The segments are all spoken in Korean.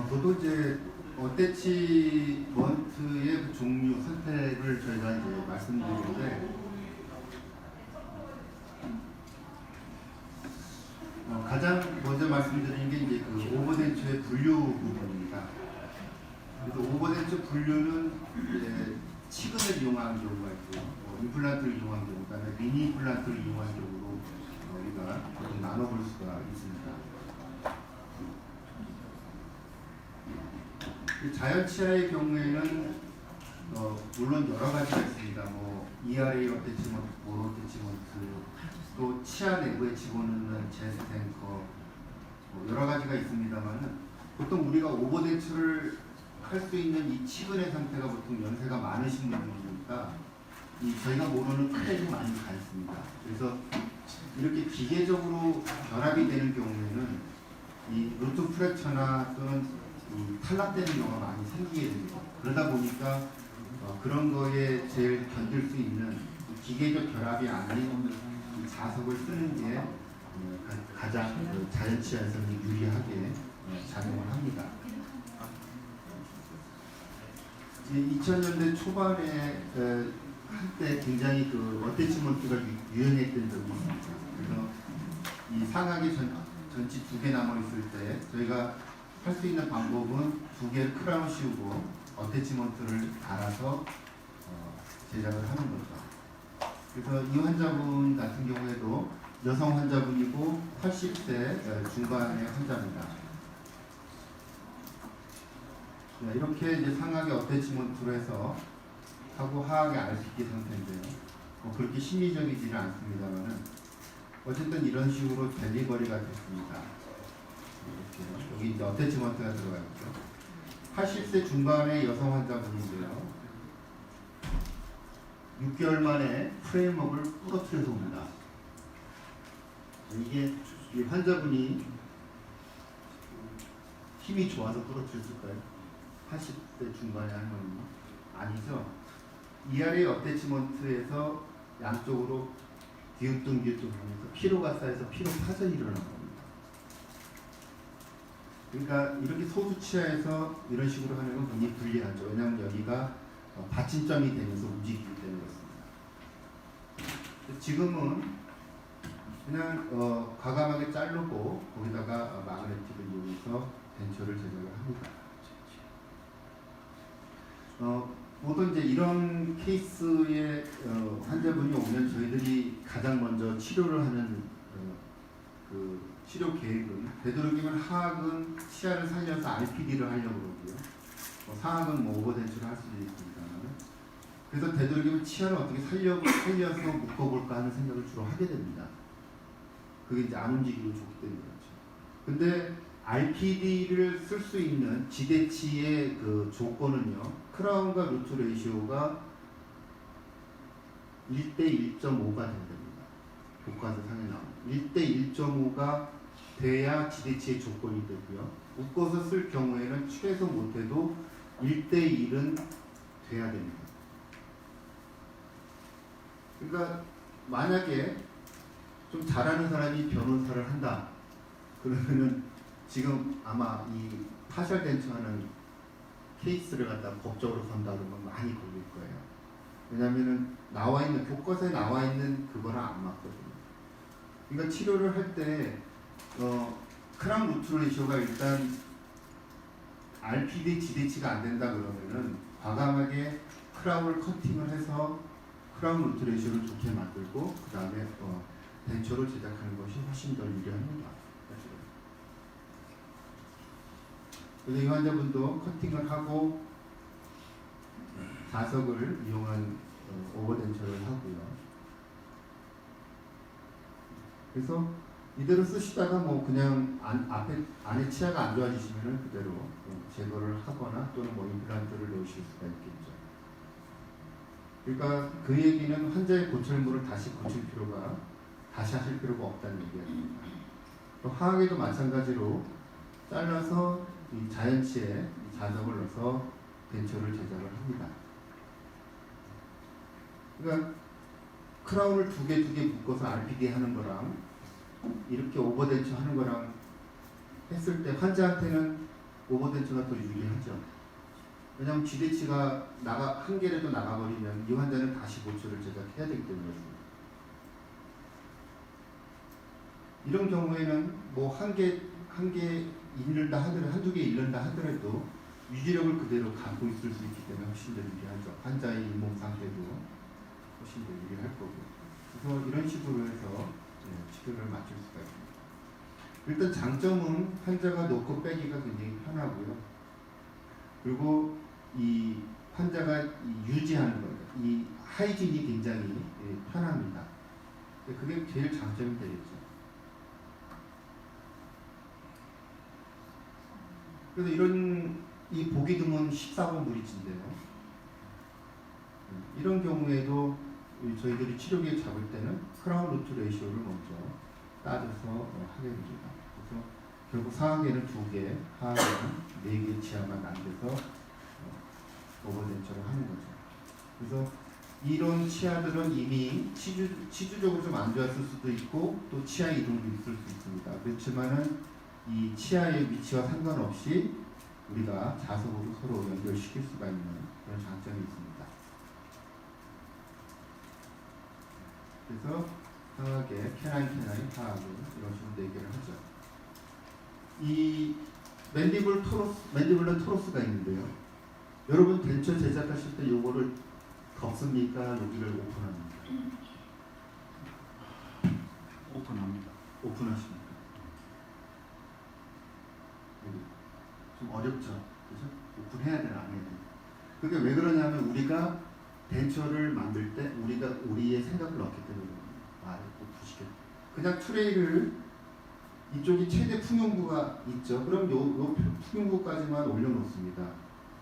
저도 이제 어태치먼트의 그 종류 선택을 저희가 이제 말씀드리는데, 가장 먼저 말씀드리는 게 이제 그 오버덴처의 분류 부분입니다. 그래서 오버덴처 분류는 이제 치근을 이용하는 경우가 있고요, 임플란트를 이용하는 경우, 그다음에 미니 임플란트를 이용하는 경우로 우리가 좀 나눠볼 수가 있습니다. 자연치아의 경우에는 물론 여러 가지가 있습니다. ERA 어태치먼트, 볼 어태치먼트, 또 치아 내부에 집어넣는 제스 탱커, 여러 가지가 있습니다만은 보통 우리가 오버덴처를 할 수 있는 이 치근의 상태가 보통 연세가 많으신 분들이니까 저희가 모르는 끝에 좀 많이 가 있습니다. 그래서 이렇게 기계적으로 결합이 되는 경우에는 이 루트 프랙처나 또는 탈락되는 경우가 많이 생기게 됩니다. 그러다 보니까 그런 거에 제일 견딜 수 있는 기계적 결합이 아닌 이 자석을 쓰는 게 가장 자연치아에서는 유리하게 작용을 합니다. 2000년대 초반에 한때 굉장히 그 어태치먼트가 유행했던 적이 있습니다. 그래서 이 상하게 전치 2개 남아 있을 때 저희가 할 수 있는 방법은 2개 크라운 씌우고 어태치먼트를 달아서 제작을 하는 거죠. 그래서 이 환자분 같은 경우에도 여성 환자분이고 80세 중반의 환자입니다. 이렇게 이제 상하게 어태치먼트로 해서 하고 하하게 RPT 상태인데요. 그렇게 심리적이지는 않습니다만은 어쨌든 이런 식으로 델리버리가 됐습니다. 이렇게 여기 이제 어태치먼트가 들어가 있죠. 80세 중반의 여성 환자분인데요. 6개월 만에 프레임워크를 부러뜨려서 옵니다. 이게 이 환자분이 힘이 좋아서 부러뜨렸을까요? 80대 중반의 할머니 아니죠. ERA 어태치먼트에서 양쪽으로 뒤뚱뒤뚱 하면서 피로가 쌓여서 피로 파전이 일어난 겁니다. 그러니까 이렇게 소수치아에서 이런 식으로 하는 건 굉장히 불리하죠. 왜냐하면 여기가 받침점이 되면서 움직이기 때문에 그렇습니다. 지금은 그냥 과감하게 자르고 거기다가 마그네틱을 이용해서 덴처를 제작을 합니다. 모든 이제 이런 케이스의 환자분이 오면 저희들이 가장 먼저 치료를 하는 그 치료 계획은 되도록이면 하악은 치아를 살려서 RPD를 하려고 그러고요. 상악은 오버덴처를 할 수도 있습니다만, 그래서 되도록이면 치아를 어떻게 살려서 묶어볼까 하는 생각을 주로 하게 됩니다. 그게 이제 안 움직이고 좋기 때문에 그렇죠. 근데 RPD를 쓸 수 있는 지대치의 그 조건은요, 크라운과 루트 레이시오가 1대 1.5가 된답니다. 교과서상에 나옵니다. 1대 1.5가 돼야 지대치의 조건이 되고요. 묶어서 쓸 경우에는 최소 못해도 1대 1은 돼야 됩니다. 그러니까 만약에 좀 잘하는 사람이 변호사를 한다. 그러면은 지금 아마 이 파셜 덴처 하는 케이스를 갖다 법적으로 건다 그러면 많이 걸릴 거예요. 왜냐면은 교과서에 나와 있는 그거랑 안 맞거든요. 그러니까 치료를 할 때 크라운 루트 레이시오가 일단 RPD 지대치가 안 된다 그러면은 과감하게 크라운을 커팅을 해서 크라운 루트 레이시오를 좋게 만들고 그 다음에 덴처를 제작하는 것이 훨씬 더 유리합니다. 그래서 이 환자분도 커팅을 하고 자석을 이용한 오버덴처를 하고요. 그래서 이대로 쓰시다가 뭐 그냥 안에 치아가 안 좋아지시면 그대로 제거를 하거나 또는 뭐 임플란트를 넣으실 수가 있겠죠. 그러니까 그 얘기는 환자의 고철물을 다시 하실 필요가 없다는 얘기입니다. 또 하악에도 마찬가지로 잘라서 이 자연치에 자석을 넣어서 덴처를 제작을 합니다. 그러니까 크라운을 두 개 묶어서 RPD 하는 거랑 이렇게 오버덴처 하는 거랑 했을 때 환자한테는 오버덴처가 더 유리하죠. 왜냐하면 기대치가 한 개라도 나가버리면 이 환자는 다시 고철을 제작해야 되기 때문에 이런 경우에는 뭐 한 개 잃는다 하더라도 한두 개 잃는다 하더라도 유지력을 그대로 갖고 있을 수 있기 때문에 훨씬 더 유리하죠. 환자의 잇몸 상태도 훨씬 더 유리할 거고. 그래서 이런 식으로 해서 치료를 맞출 수가 있습니다. 일단 장점은 환자가 놓고 빼기가 굉장히 편하고요. 그리고 이 환자가 유지하는 거예요. 이 하이진이 굉장히 편합니다. 그게 제일 장점이 되겠죠. 그래서 이 보기 드문 14번 브릿지인데요. 이런 경우에도 저희들이 치료기에 잡을 때는 크라운 루트 레이쇼를 먼저 따져서 하게 됩니다. 그래서 결국 상하계는 2개, 하하계는 4개 치아만 남겨서 오버덴처를 하는 거죠. 그래서 이런 치아들은 이미 치주적으로 좀 안 좋았을 수도 있고 또 치아 이동도 있을 수 있습니다. 그렇지만은 이 치아의 위치와 상관없이 우리가 자석으로 서로 연결시킬 수가 있는 그런 장점이 있습니다. 그래서 하악에 캐나인 하악을 이런 식으로 얘기를 하죠. 이 맨디블러 토로스가 있는데요. 여러분 덴처 제작하실 때 요거를 덮습니까? 여기를 오픈합니까? 오픈합니다. 오픈하십니까? 좀 어렵죠. 그죠? 오픈해야 되나 안 해야 되나. 그게 왜 그러냐면 우리가 덴처를 만들 때 우리의 생각을 넣기 때문에 부시겠다. 그냥 트레이를 이쪽이 최대 풍용구가 있죠. 그럼 요 풍용구까지만 올려놓습니다.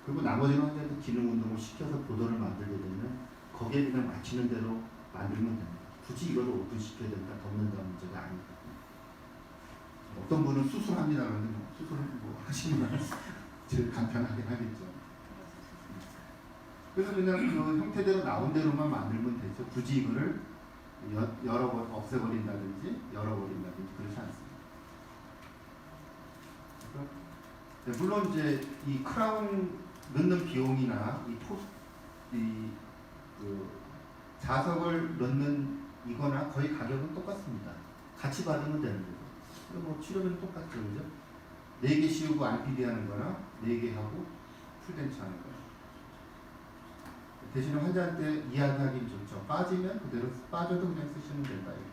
그리고 나머지는 환자한테 기능 운동을 시켜서 보도를 만들게 되면 거기에 그냥 맞추는 대로 만들면 됩니다. 굳이 이걸 오픈시켜야 된다, 덮는다는 문제가 아닙니다. 어떤 분은 수술합니다. 그런데 수술을 하시면 제일 간편하긴 하겠죠. 그래서 그냥 그 형태대로 나온 대로만 만들면 되죠. 굳이 이거를 없애버린다든지 열어버린다든지 그렇지 않습니다. 그래서 물론 이제 이 크라운 넣는 비용이나 자석을 넣는 이거나 거의 가격은 똑같습니다. 같이 받으면 되는 거죠. 뭐 치료는 똑같죠, 그죠? 4개 씌우고 RPD 하는 거나 4개 하고 풀덴처 하는 거나. 대신에 환자한테 이야기하기 좋죠. 빠지면 그대로 빠져도 그냥 쓰시면 된다. 이렇게.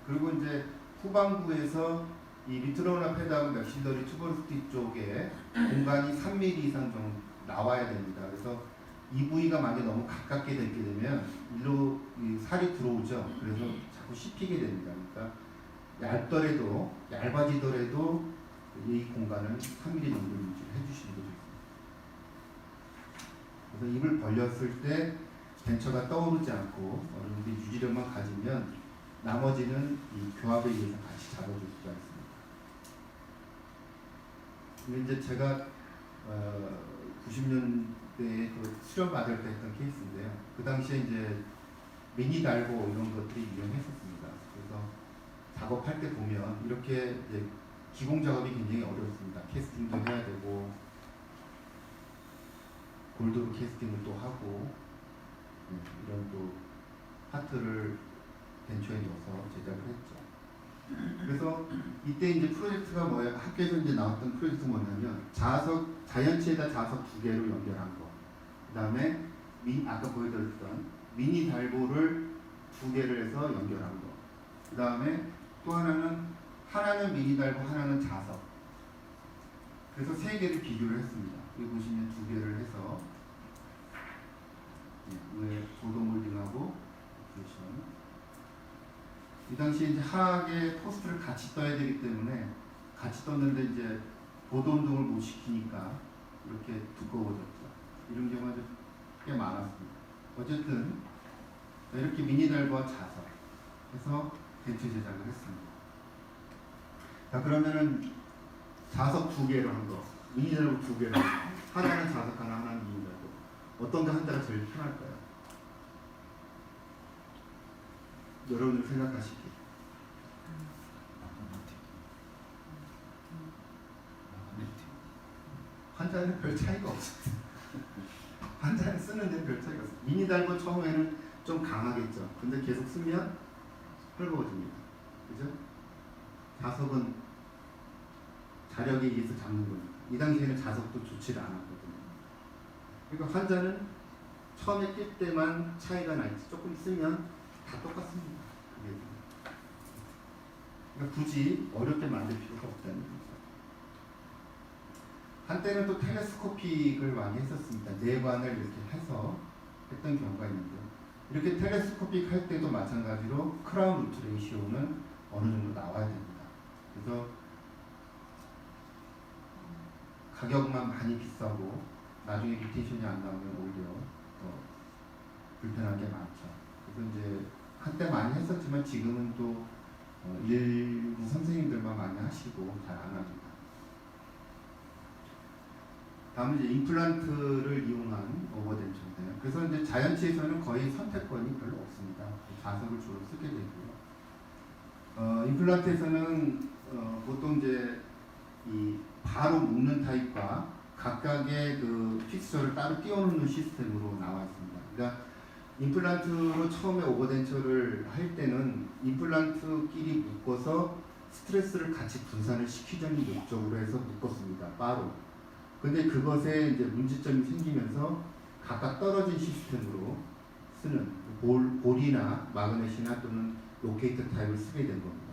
그리고 이제 후반부에서 이 리트로나 페다운 맥실러리 투버로스티 쪽에 공간이 3mm 이상 정도 나와야 됩니다. 그래서 이 부위가 만약에 너무 가깝게 되게 되면 일로 살이 들어오죠. 그래서 자꾸 씹히게 됩니다. 그러니까 얇아지더라도 이 공간은 3mm 정도 유지해 주시는 게 좋습니다. 그래서 입을 벌렸을 때 덴처가 떠오르지 않고 어느 정도 유지력만 가지면 나머지는 이 교합에 의해서 같이 잡아줄 수가 있습니다. 근데 이제 제가 90년대에 그 수련 받을 때 했던 케이스인데요. 그 당시에 이제 미니 달고 이런 것들이 유행했었습니다. 그래서 작업할 때 보면 이렇게 이제 기공 작업이 굉장히 어렵습니다. 캐스팅도 해야 되고 골드로 캐스팅을 또 하고 이런 또 파트를 덴처에 넣어서 제작을 했죠. 그래서 이때 이제 프로젝트가 뭐예요? 학교에서 이제 나왔던 프로젝트가 뭐냐면 자연치에다 자석 2개로 연결한 거. 그 다음에 아까 보여드렸던 미니 달보를 2개를 해서 연결한 거. 그 다음에 또 하나는 미니 달보, 하나는 자석. 그래서 3개를 비교를 했습니다. 여기 보시면 2개를 해서 위에 보도 몰딩하고 오퍼레이션. 이 당시에 이제 하악에 포스트를 같이 떠야 되기 때문에 같이 떴는데 이제 보도 운동을 못 시키니까 이렇게 두꺼워졌죠. 이런 경우가 꽤 많았습니다. 어쨌든 이렇게 미니달과 자석 해서 벤츠 제작을 했습니다. 자, 그러면은 자석 2개로 한 거, 미니달고 2개로 한 거. 하나는 자석 하나는 미니달고. 어떤 게 한자가 제일 편할까요? 여러분들 생각하시기에. 한자는 별 차이가 없어요. 한자는 쓰는 데는 별 차이가 없어요. 미니달고 처음에는 좀 강하겠죠. 근데 계속 쓰면 헐거워집니다. 그죠? 자석은 자력에 의해서 잡는 거니까. 이 당시에는 자석도 좋지 않았거든요. 그러니까 한자는 처음에 낄 때만 차이가 날지 조금 쓰면 다 똑같습니다. 그게. 그러니까 굳이 어렵게 만들 필요가 없다는 거죠. 한때는 또 텔레스코픽을 많이 했었습니다. 내관을 이렇게 해서 했던 경우가 있는데, 이렇게 텔레스코픽 할 때도 마찬가지로 크라운 루트 레이시오는 어느 정도 나와야 됩니다. 그래서 가격만 많이 비싸고 나중에 리텐션이 안 나오면 오히려 더 불편한 게 많죠. 그래서 이제 한때 많이 했었지만 지금은 또 일부 선생님들만 많이 하시고 잘 안 합니다. 다음은 이제 임플란트를 이용한 오버덴처인데요. 그래서 이제 자연치에서는 거의 선택권이 별로 없습니다. 자석을 주로 쓰게 되고요. 임플란트에서는 보통 이제 이 바로 묶는 타입과 각각의 그 픽스처를 따로 띄워놓는 시스템으로 나와 있습니다. 그러니까 임플란트로 처음에 오버덴처를 할 때는 임플란트끼리 묶어서 스트레스를 같이 분산을 시키자는 목적으로 해서 묶었습니다. 바로. 근데 그것에 이제 문제점이 생기면서 각각 떨어진 시스템으로 쓰는 볼이나 마그넷이나 또는 로케이터 타입을 쓰게 된 겁니다.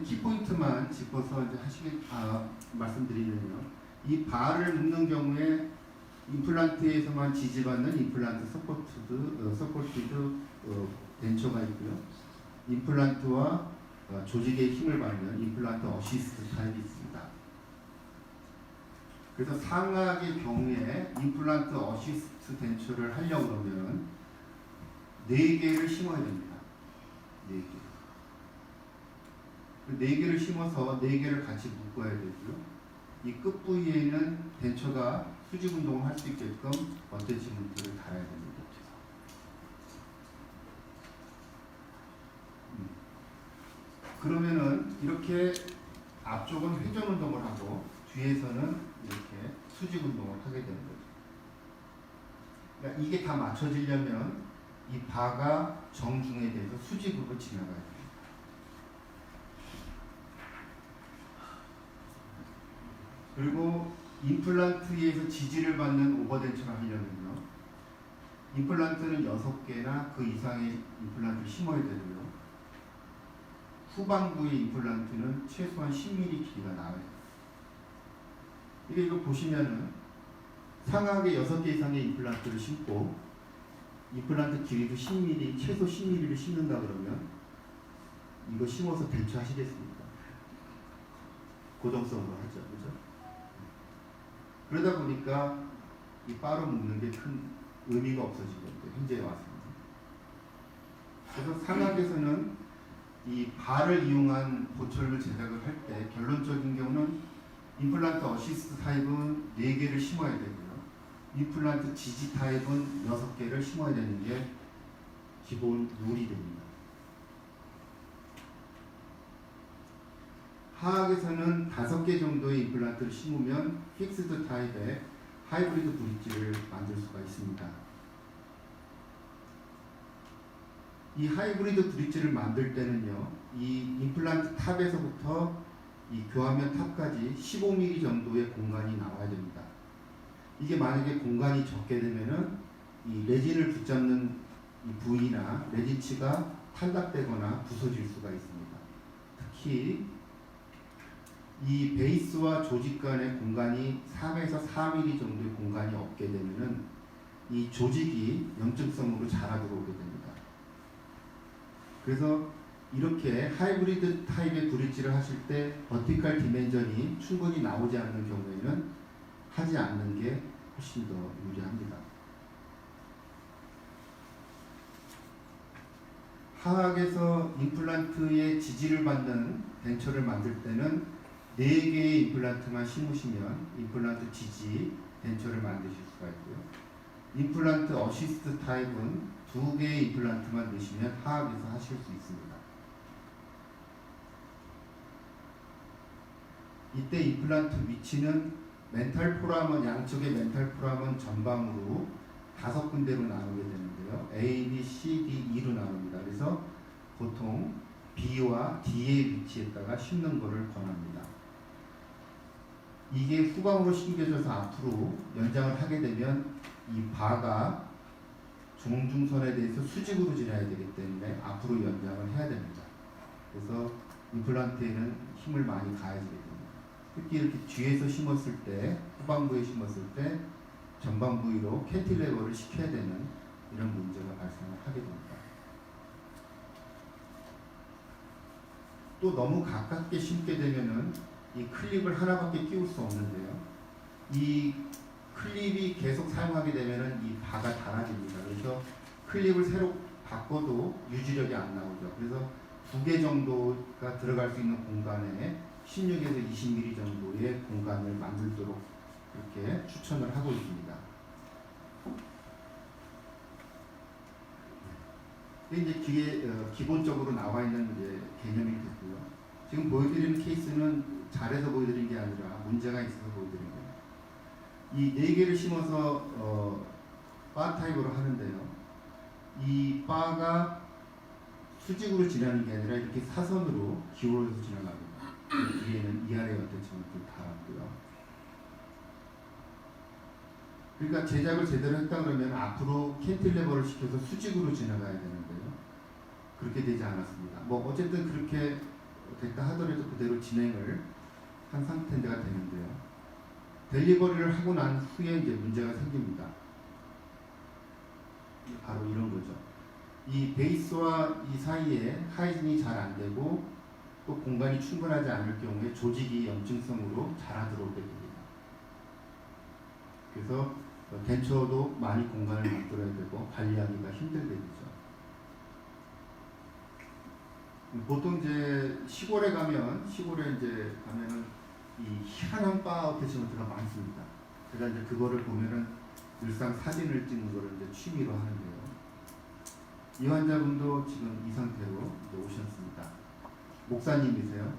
키포인트만 짚어서 이제 말씀드리면요. 이 바를 묶는 경우에 임플란트에서만 지지받는 임플란트 서포티드 덴처가 있고요. 임플란트와 조직에 힘을 받는 임플란트 어시스트 타입이 있습니다. 그래서 상악의 경우에 임플란트 어시스트 덴처를 하려고 그러면 4개를 심어야 됩니다. 4개. 그 4개를 심어서 4개를 같이 묶어야 되고요. 이 끝 부위에는 덴처가 수직 운동을 할 수 있게끔 어태치먼트를 달아야 됩니다. 그러면은 이렇게 앞쪽은 회전 운동을 하고 뒤에서는 이렇게 수직 운동을 하게 되는 거죠. 그러니까 이게 다 맞춰지려면 이 바가 정중에 대해서 수직으로 지나가야 됩니다. 그리고 임플란트에서 지지를 받는 오버덴처를 하려면요. 임플란트는 6개나 그 이상의 임플란트를 심어야 되고요. 후반부의 임플란트는 최소한 10mm 길이가 나와야 돼요. 이거 보시면은 상악에 6개 이상의 임플란트를 심고 임플란트 길이도 10mm, 최소 10mm를 심는다 그러면 이거 심어서 덴처하시겠습니까? 고정성으로 하죠. 그죠? 그러다 보니까 이 바로 묶는 게 큰 의미가 없어지고 현재에 왔습니다. 그래서 상악에서는 이 바를 이용한 보철을 제작을 할 때 결론적인 경우는 임플란트 어시스트 타입은 4개를 심어야 되고요. 임플란트 지지 타입은 6개를 심어야 되는 게 기본 룰이 됩니다. 하악에서는 5개 정도의 임플란트를 심으면 픽스드 타입의 하이브리드 브릿지를 만들 수가 있습니다. 이 하이브리드 브릿지를 만들 때는요, 이 임플란트 탑에서부터 이 교화면 탑까지 15mm 정도의 공간이 나와야 됩니다. 이게 만약에 공간이 적게 되면은 이 레진을 붙잡는 이 부위나 레진치가 탈락되거나 부서질 수가 있습니다. 특히 이 베이스와 조직 간의 공간이 3에서 4mm 정도의 공간이 없게 되면은 이 조직이 염증성으로 자라들어오게 됩니다. 그래서 이렇게 하이브리드 타입의 브릿지를 하실 때 버티컬 디멘전이 충분히 나오지 않는 경우에는 하지 않는 게 훨씬 더 유리합니다. 하악에서 임플란트의 지지를 받는 덴처를 만들 때는 4개의 임플란트만 심으시면 임플란트 지지 덴처를 만드실 수가 있고요. 임플란트 어시스트 타입은 2개의 임플란트만 넣으시면 하악에서 하실 수 있습니다. 이때 임플란트 위치는 멘탈 포라먼, 양쪽의 멘탈 포라먼 전방으로 5군데로 나누게 되는데요. A, B, C, D, E로 나눕니다. 그래서 보통 B와 D의 위치에다가 심는 것을 권합니다. 이게 후방으로 심겨져서 앞으로 연장을 하게 되면 이 바가 종중선에 대해서 수직으로 지나야 되기 때문에 앞으로 연장을 해야 됩니다. 그래서 임플란트에는 힘을 많이 가해지게 됩니다. 특히 이렇게 뒤에서 심었을 때, 후방부에 심었을 때 전방 부위로 캔틸레버를 시켜야 되는 이런 문제가 발생을 하게 됩니다. 또 너무 가깝게 심게 되면은 이 클립을 하나밖에 끼울 수 없는데요. 이 클립이 계속 사용하게 되면은 이 바가 닳아집니다. 그래서 클립을 새로 바꿔도 유지력이 안 나오죠. 그래서 2개 정도가 들어갈 수 있는 공간에 16에서 20mm 정도의 공간을 만들도록 그렇게 추천을 하고 있습니다. 이제 기본적으로 나와 있는 이제 개념이 됐고요. 지금 보여드리는 케이스는 잘해서 보여드린 게 아니라 문제가 있어서 보여드린 거예요. 이 4개를 심어서 바 타입으로 하는데요. 이 바가 수직으로 지나는 게 아니라 이렇게 사선으로 기울어서 지나갑니다. 뒤에는 이아래 어택치먼트 달았고요. 그러니까 제작을 제대로 했다 그러면 앞으로 캔틸레버를 시켜서 수직으로 지나가야 되는데요. 그렇게 되지 않았습니다. 뭐 어쨌든 그렇게 됐다 하더라도 그대로 진행을 한 상태가 되는데요. 델리버리를 하고 난 후에 이제 문제가 생깁니다. 바로 이런 거죠. 이 베이스와 이 사이에 하이진이 잘 안 되고 또 공간이 충분하지 않을 경우에 조직이 염증성으로 자라들어오게 됩니다. 그래서 덴처도 많이 공간을 만들어야 되고 관리하기가 힘들게 되죠. 보통 이제 시골에 가면은 이 희한한 바 어태치먼트가 많습니다. 제가 이제 그거를 보면은 늘상 사진을 찍는 거를 이제 취미로 하는데요. 이 환자분도 지금 이 상태로 이제 오셨습니다. 목사님이세요.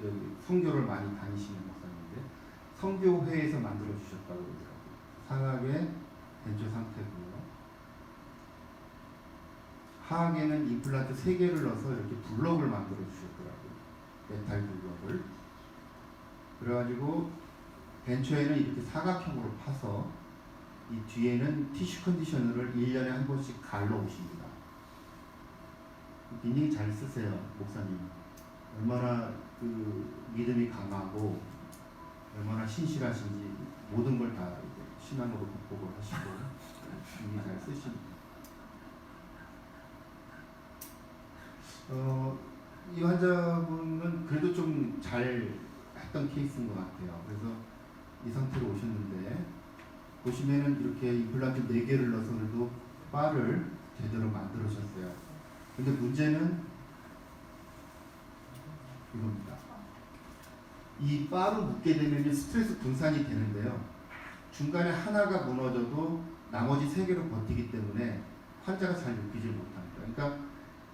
여기 선교를 많이 다니시는 목사님인데 선교회에서 만들어 주셨다고 그러더라고요. 상하의 덴처 상태고요. 하악에는 임플란트 3개를 넣어서 이렇게 블럭을 만들어 주셨더라고요. 메탈 블럭을. 그래가지고 덴처에는 이렇게 사각형으로 파서 이 뒤에는 티슈 컨디셔너를 1년에 한 번씩 갈러 오십니다. 굉장히 잘 쓰세요, 목사님. 얼마나 그 믿음이 강하고 얼마나 신실하신지 모든 걸 다 신앙으로 극복을 하시고 굉장히 잘 쓰십니다. 이 환자분은 그래도 좀 잘 했던 케이스인 것 같아요. 그래서 이 상태로 오셨는데 보시면은 이렇게 임플란트 4개를 넣어서 그래도 바를 제대로 만들으셨어요. 근데 문제는 이겁니다. 이 바로 묶게 되면 스트레스 분산이 되는데요. 중간에 하나가 무너져도 나머지 3개로 버티기 때문에 환자가 잘 느끼지 못합니다. 그러니까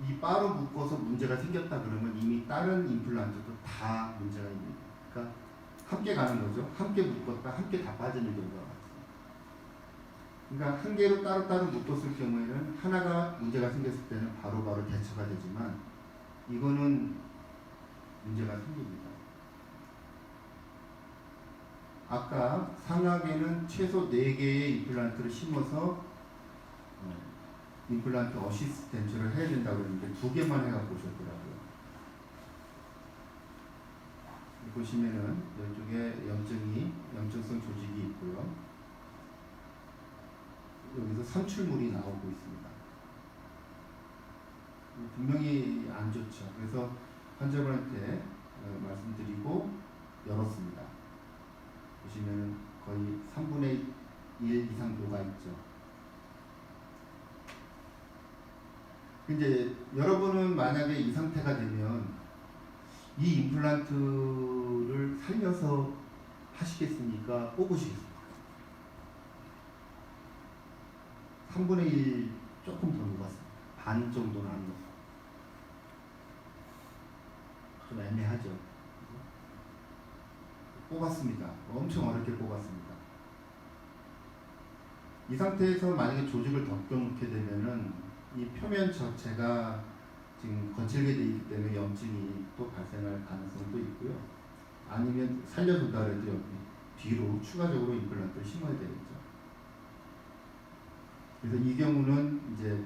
이 바로 묶어서 문제가 생겼다 그러면 이미 다른 임플란트도 다 문제가 있는 거예요. 그러니까 함께 가는 거죠. 함께 묶었다, 함께 다 빠지는 경우가 많습니다. 그러니까 한 개로 따로따로 묶었을 경우에는 하나가 문제가 생겼을 때는 바로바로 대처가 되지만 이거는 문제가 생깁니다. 아까 상악에는 최소 4개의 임플란트를 심어서 임플란트 어시스텐트를 해야 된다고 했는데 2개만 해갖고 오셨더라고요. 보시면은 이쪽에 염증성 조직이 있고요. 여기서 산출물이 나오고 있습니다. 분명히 안 좋죠. 그래서 환자분한테 말씀드리고 열었습니다. 보시면은 거의 3분의 1 이상 녹아 있죠. 이제 여러분은 만약에 이 상태가 되면 이 임플란트를 살려서 하시겠습니까? 뽑으시겠습니까? 3분의 1 조금 더 녹았습니다. 반 정도는 안 녹았어요. 좀 애매하죠. 뽑았습니다. 엄청 어렵게 뽑았습니다. 이 상태에서 만약에 조직을 벗겨놓게 되면은 이 표면 자체가 지금 거칠게 되어 있기 때문에 염증이 또 발생할 가능성도 있고요. 아니면 살려준다 해도 여기 뒤로 추가적으로 임플란트를 심어야 되겠죠. 그래서 이 경우는 이제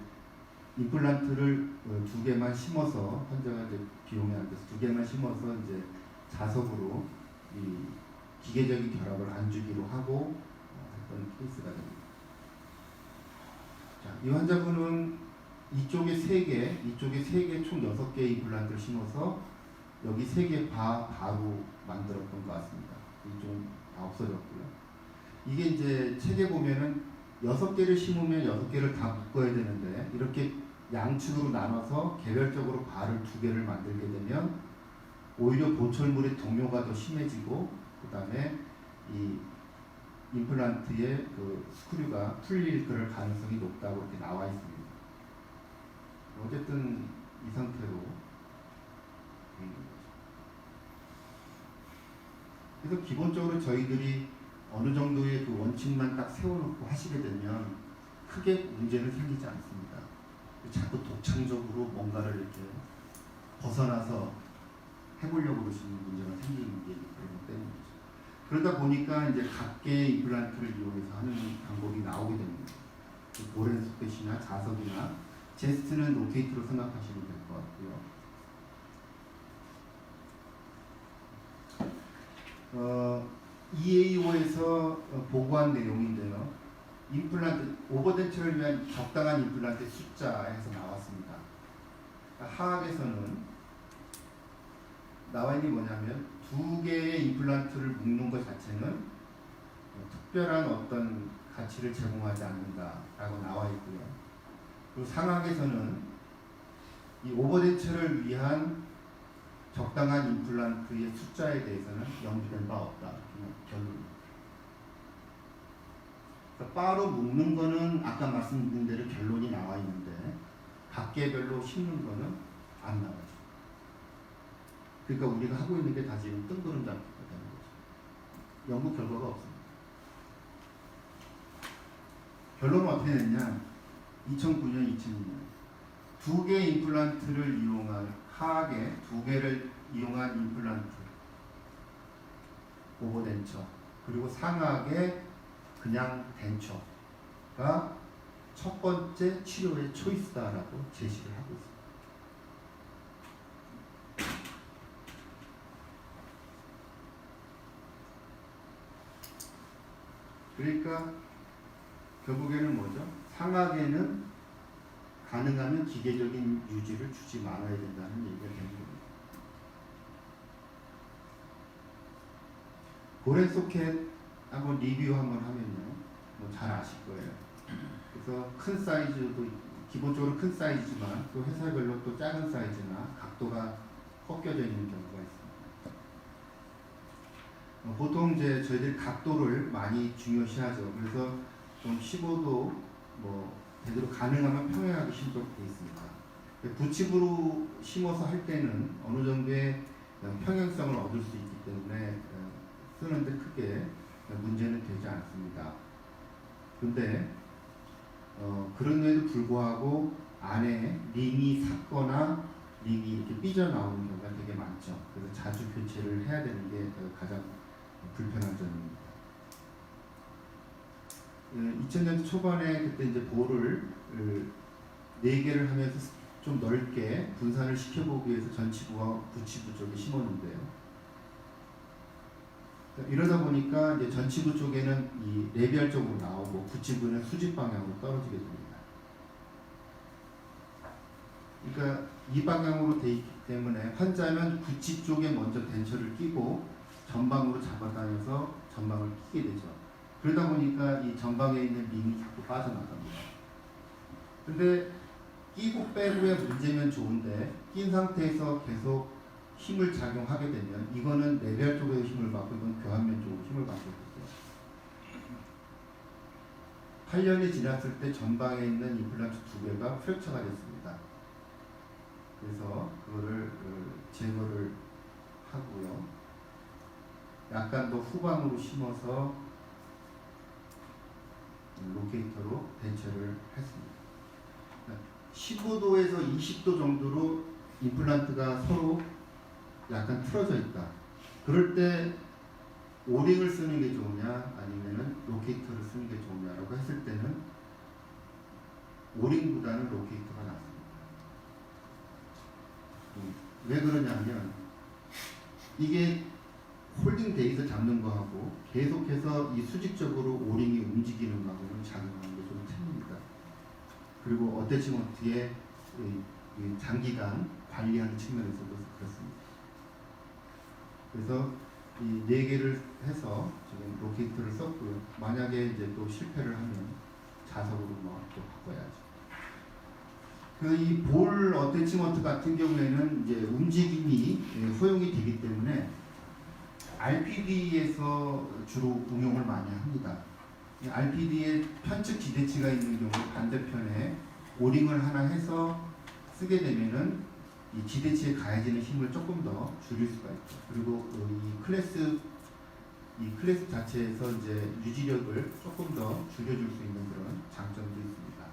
임플란트를 2개만 심어서 환자가 이제 비용이 안 돼서 2개만 심어서 이제 자석으로 이 기계적인 결합을 안 주기로 하고 했던 케이스가 됩니다. 자, 이 환자분은 이쪽에 3개, 이쪽에 3개, 총 6개의 임플란트를 심어서 여기 3개 바로 만들었던 것 같습니다. 이쪽은 다 없어졌고요. 이게 이제 책에 보면은 6개를 심으면 6개를 다 묶어야 되는데 이렇게 양측으로 나눠서 개별적으로 발을 2개를 만들게 되면 오히려 보철물의 동요가 더 심해지고 그 다음에 이 임플란트의 그 스크류가 풀릴 그럴 가능성이 높다고 이렇게 나와 있습니다. 어쨌든 이 상태로 그래서 기본적으로 저희들이 어느 정도의 그 원칙만 딱 세워놓고 하시게 되면 크게 문제는 생기지 않습니다. 자꾸 독창적으로 뭔가를 이렇게 벗어나서 해보려고 그러시는 문제가 생기는 게 그런 때문이죠. 그러다 보니까 이제 각계의 임플란트를 이용해서 하는 방법이 나오게 됩니다. 보렌소켓이나 자석이나 제스트는 로테이트로 생각하시면 될 것 같고요. EAO에서 보고한 내용인데요. 임플란트, 오버덴처를 위한 적당한 임플란트 숫자에서 나왔습니다. 하악에서는 나와 있는 게 뭐냐면 2개의 임플란트를 묶는 것 자체는 특별한 어떤 가치를 제공하지 않는다라고 나와 있고요. 그리고 상악에서는 이 오버덴처를 위한 적당한 임플란트의 숫자에 대해서는 연구된 바 없다. 결론입니다. 그러니까 바로 묶는 거는 아까 말씀드린 대로 결론이 나와 있는데 각계별로 심는 거는 안 나와요. 그러니까 우리가 하고 있는 게 다 지금 뜬구름 잡기가 되는 거죠. 연구 결과가 없습니다. 결론은 어떻게 됐냐? 2009년, 2002년 2개의 임플란트를 이용한 하악에 2개를 이용한 임플란트 오버덴처 그리고 상악에 그냥 덴처가 첫 번째 치료의 초이스다라고 제시를 하고 있습니다. 그러니까 결국에는 뭐죠? 상악에는 가능하면 기계적인 유지를 주지 말아야 된다는 얘기가 되는 겁니다. 보렌소켓 한번 리뷰 한번 하면요, 뭐 잘 아실 거예요. 그래서 큰 사이즈도 기본적으로 큰 사이즈지만 또 회사별로 또 작은 사이즈나 각도가 꺾여져 있는 경우가 있습니다. 보통 이제 저희들 각도를 많이 중요시하죠. 그래서 좀 15도 뭐 되도록 가능하면 평행하게 심도록 되어 있습니다. 부칩으로 심어서 할 때는 어느 정도의 평행성을 얻을 수 있기 때문에 쓰는데 크게 문제는 되지 않습니다. 근데 그런데도 불구하고 안에 링이 삭거나 링이 이렇게 삐져나오는 경우가 되게 많죠. 그래서 자주 교체를 해야 되는 게 가장 불편한 점입니다. 2000년 초반에 그때 이제 볼을 4개를 하면서 좀 넓게 분산을 시켜보기 위해서 전치부와 부치부 쪽에 심었는데요. 이러다 보니까 이제 전치부 쪽에는 이 레비알 쪽으로 나오고 구치부는 수직 방향으로 떨어지게 됩니다. 그러니까 이 방향으로 돼 있기 때문에 환자는 구치 쪽에 먼저 덴처를 끼고 전방으로 잡아다녀서 전방을 끼게 되죠. 그러다 보니까 이 전방에 있는 링이 자꾸 빠져나갑니다. 근데 끼고 빼고의 문제면 좋은데 낀 상태에서 계속 힘을 작용하게 되면 이거는 레비알 쪽에서 힘을 받고 이건 교환면 쪽으로 힘을 받게 되죠. 8년이 지났을 때 전방에 있는 임플란트 두 개가 프랙처가 됐습니다. 그래서 그거를 제거를 하고요. 약간 더 후방으로 심어서 로케이터로 대처를 했습니다. 15도에서 20도 정도로 임플란트가 서로 약간 틀어져 있다. 그럴 때 오링을 쓰는 게 좋으냐 아니면은 로케이터를 쓰는 게 좋으냐라고 했을 때는 오링보다는 로케이터가 낫습니다. 왜 그러냐면 이게 홀딩 데이서 잡는 거하고 계속해서 이 수직적으로 오링이 움직이는 거하고는 작용하는 게 좀 틀립니다. 그리고 어때치먼트의 장기간 관리하는 측면에서도 그렇습니다. 그래서 이 4개를 해서 지금 로케이터를 썼고요. 만약에 이제 또 실패를 하면 자석으로 또 바꿔야죠. 이 볼 어태치먼트 같은 경우에는 이제 움직임이 허용이 되기 때문에 RPD에서 주로 응용을 많이 합니다. RPD에 편측 기대치가 있는 경우 반대편에 오링을 하나 해서 쓰게 되면은 이 기대치에 가해지는 힘을 조금 더 줄일 수가 있죠. 그리고 이 클래스 자체에서 이제 유지력을 조금 더 줄여줄 수 있는 그런 장점도 있습니다.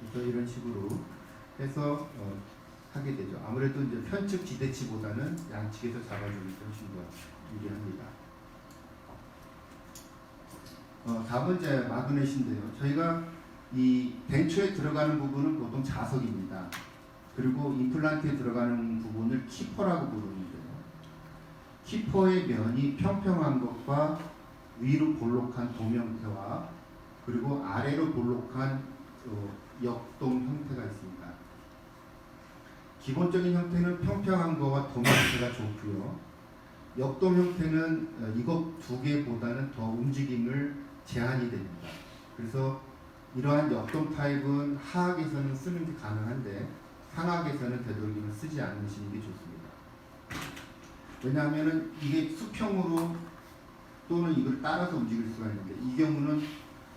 그래서 이런 식으로 해서 하게 되죠. 아무래도 이제 편측 기대치보다는 양측에서 잡아주는 게 훨씬 더 유리합니다. 다음은 이제 마그넷인데요. 저희가 이 덴처에 들어가는 부분은 보통 자석입니다. 그리고 임플란트에 들어가는 부분을 키퍼라고 부르는데요. 키퍼의 면이 평평한 것과 위로 볼록한 도형태와 그리고 아래로 볼록한 역동 형태가 있습니다. 기본적인 형태는 평평한 거와 도면 형태가 좋고요. 역동 형태는 이것 두 개보다는 더 움직임을 제한이 됩니다. 그래서 이러한 역동 타입은 하악에서는 쓰는 게 가능한데 상악에서는 되도록이면 쓰지 않으시는 게 좋습니다. 왜냐하면 이게 수평으로 또는 이걸 따라서 움직일 수가 있는데 이 경우는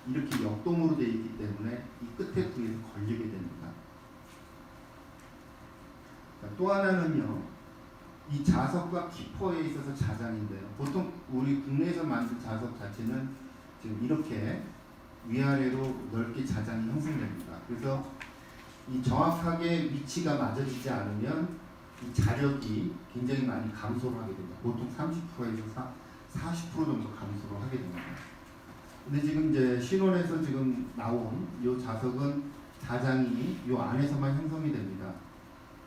이렇게 역동으로 되어 있기 때문에 이 끝에 부위에서 걸리게 됩니다. 또 하나는요, 이 자석과 키퍼에 있어서 자장인데요. 보통 우리 국내에서 만든 자석 자체는 지금 이렇게 위아래로 넓게 자장이 형성됩니다. 그래서 이 정확하게 위치가 맞아지지 않으면 이 자력이 굉장히 많이 감소를 하게 됩니다. 보통 30%에서 40% 정도 감소를 하게 됩니다. 근데 지금 이제 신원에서 지금 나온 이 자석은 자장이 이 안에서만 형성이 됩니다.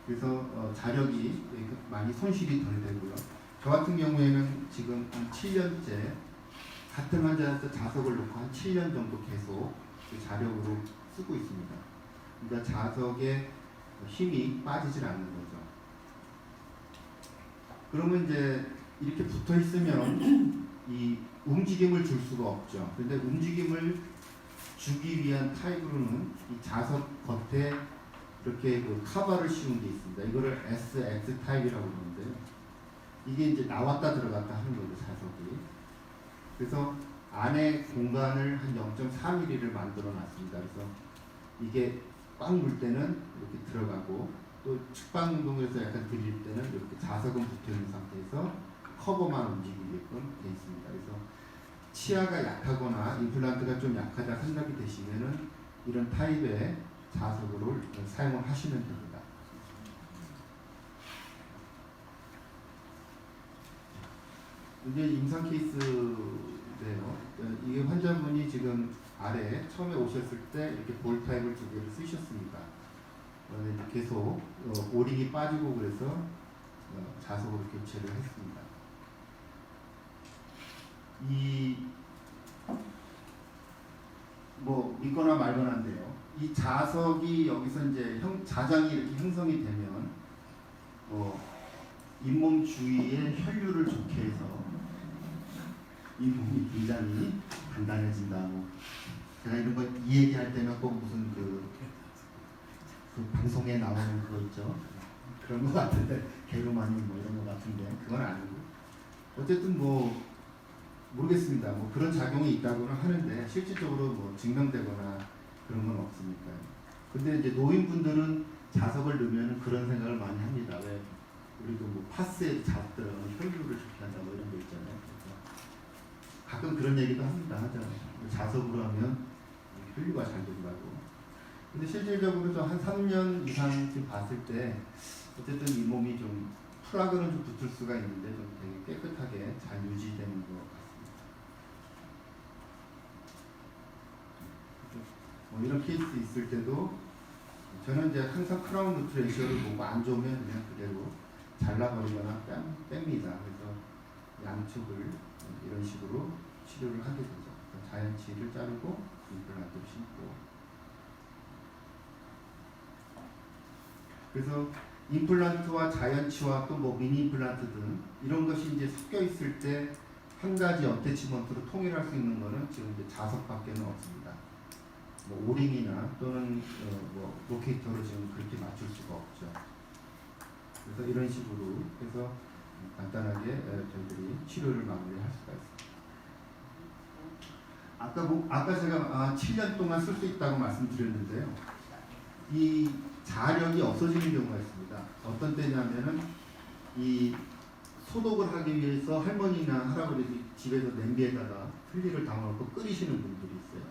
그래서 자력이 많이 손실이 덜 되고요. 저 같은 경우에는 지금 한 7년째 같은 환자한테 자석을 놓고 한 7년 정도 계속 그 자력으로 쓰고 있습니다. 그러니까 자석에 힘이 빠지질 않는 거죠. 그러면 이제 이렇게 붙어 있으면 이 움직임을 줄 수가 없죠. 그런데 움직임을 주기 위한 타입으로는 이 자석 겉에 이렇게 그 카바를 씌운 게 있습니다. 이거를 SX 타입이라고 그러는데요. 이게 이제 나왔다 들어갔다 하는 거죠, 자석이. 그래서 안에 공간을 한 0.4mm를 만들어 놨습니다. 그래서 이게 꽉 물 때는 이렇게 들어가고 또 측방 운동에서 약간 들릴 때는 이렇게 자석은 붙어 있는 상태에서 커버만 움직이게끔 되어 있습니다. 그래서 치아가 약하거나 임플란트가 좀 약하다 생각이 되시면은 이런 타입의 자석으로 사용을 하시면 됩니다. 이게 임상 케이스인데요. 이게 환자분이 지금 아래 처음에 오셨을 때 이렇게 볼 타입을 두 개를 쓰셨습니다. 계속 오링이 빠지고 그래서 자석으로 교체를 했습니다. 이 뭐 믿거나 말거나인데요. 이 자석이 여기서 이제 자장이 이렇게 형성이 되면 잇몸 주위에 혈류를 좋게 해서 잇몸이 굉장히 단단해진다. 제가 이런 거 이 얘기할 때는 꼭 무슨 그 방송에 나오는 그거 있죠. 그런 거 같은데 개그맨이 뭐 이런 거 같은데 그건 아니고 어쨌든 모르겠습니다. 그런 작용이 있다고는 하는데 실질적으로 증명되거나 그런 건 없으니까. 근데 이제 노인분들은 자석을 넣으면 그런 생각을 많이 합니다. 왜 우리도 파스에 자석 들어가면 혈류를 좋게 한다 이런 거 있잖아요. 그래서 가끔 그런 얘기도 합니다. 하잖아요. 자석으로 하면 혈류가 잘 된다고. 근데 실질적으로 한 3년 이상 지금 봤을 때 어쨌든 이 몸이 좀 프라그는 좀 붙을 수가 있는데 좀 되게 깨끗하게 잘 유지되는 것 같습니다. 이런 케이스 있을 때도 저는 이제 항상 크라운 루트 레이셔를 보고 안 좋으면 그냥 그대로 잘라버리거나 뺍니다. 그래서 양측을 이런 식으로 치료를 하게 되죠. 자연치를 자르고 임플란트를 심고. 그래서 임플란트와 자연치와 또 미니 임플란트 등 이런 것이 이제 섞여 있을 때 한 가지 어태치먼트로 통일할 수 있는 것은 지금 이제 자석밖에는 없습니다. 오링이나 또는 로케이터로 지금 그렇게 맞출 수가 없죠. 그래서 이런 식으로 해서 간단하게 저희들이 치료를 마무리할 수가 있습니다. 아까 제가 7년 동안 쓸 수 있다고 말씀드렸는데요. 이 자력이 없어지는 경우가 있습니다. 어떤 때냐면은 이 소독을 하기 위해서 할머니나 할아버지 집에서 냄비에다가 틀니를 담아놓고 끓이시는 분들이 있어요.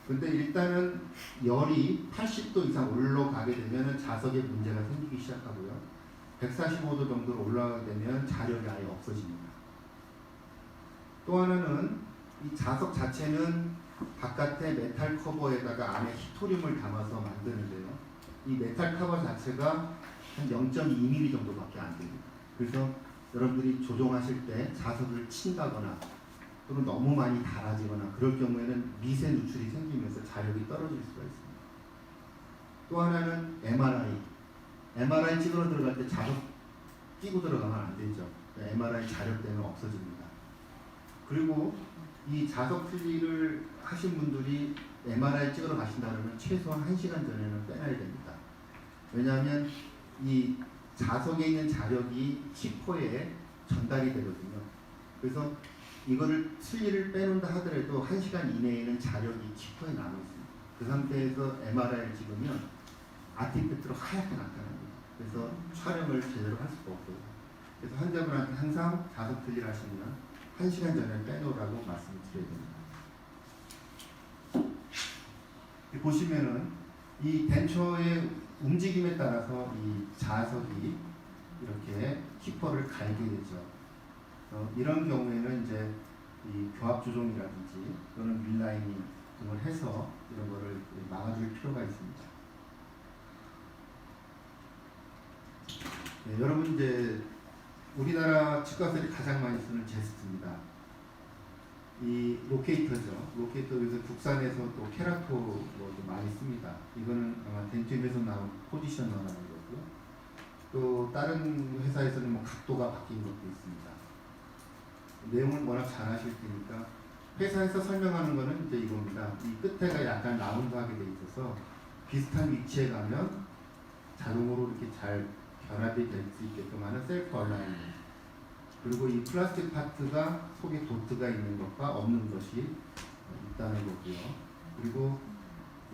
근데 일단은 열이 80도 이상 올라가게 되면 자석에 문제가 생기기 시작하고요. 145도 정도로 올라가게 되면 자력이 아예 없어집니다. 또 하나는 이 자석 자체는 바깥에 메탈 커버에다가 안에 히토륨을 담아서 만드는데요. 이 메탈 커버 자체가 한 0.2mm 정도밖에 안 됩니다. 그래서 여러분들이 조종하실 때 자석을 친다거나 또는 너무 많이 닳아지거나 그럴 경우에는 미세 누출이 생기면서 자력이 떨어질 수가 있습니다. 또 하나는 MRI 찍으러 들어갈 때 자석 끼고 들어가면 안 되죠. MRI 자력 때문에 없어집니다. 그리고 이 자석 틀니를 하신 분들이 MRI 찍으러 가신다면 최소한 1시간 전에는 빼놔야 됩니다. 왜냐하면 이 자석에 있는 자력이 치포에 전달이 되거든요. 그래서 이거를 틀니를 빼놓는다 하더라도 1시간 이내에는 자력이 치포에 남아 있습니다. 그 상태에서 MRI를 찍으면 아티팩트로 하얗게 나타납니다. 그래서 촬영을 제대로 할 수가 없어요. 그래서 환자분한테 항상 자석 틀니를 하시면 1시간 전에 빼놓으라고 말씀을 드려야 됩니다. 보시면은 이 덴처의 움직임에 따라서 이 자석이 이렇게 키퍼를 갈게 되죠. 이런 경우에는 이제 이 교합 조종이라든지 또는 밀라이닝 등을 해서 이런 거를 막아줄 필요가 있습니다. 네, 여러분 이제 우리나라 치과들이 가장 많이 쓰는 제스트입니다. 이 로케이터죠. 로케이터에서 국산에서 또 케라토도 많이 씁니다. 이거는 아마 덴티움에서 나온 포지셔너라는 거고요. 또 다른 회사에서는 각도가 바뀐 것도 있습니다. 내용을 워낙 잘 하실 테니까 회사에서 설명하는 거는 이제 이겁니다. 이 끝에가 약간 라운드하게 돼 있어서 비슷한 위치에 가면 자동으로 이렇게 잘 결합이 될 수 있게끔 하는 셀프 얼라인먼트. 그리고 이 플라스틱 파트가 속에 도트가 있는 것과 없는 것이 있다는 거고요. 그리고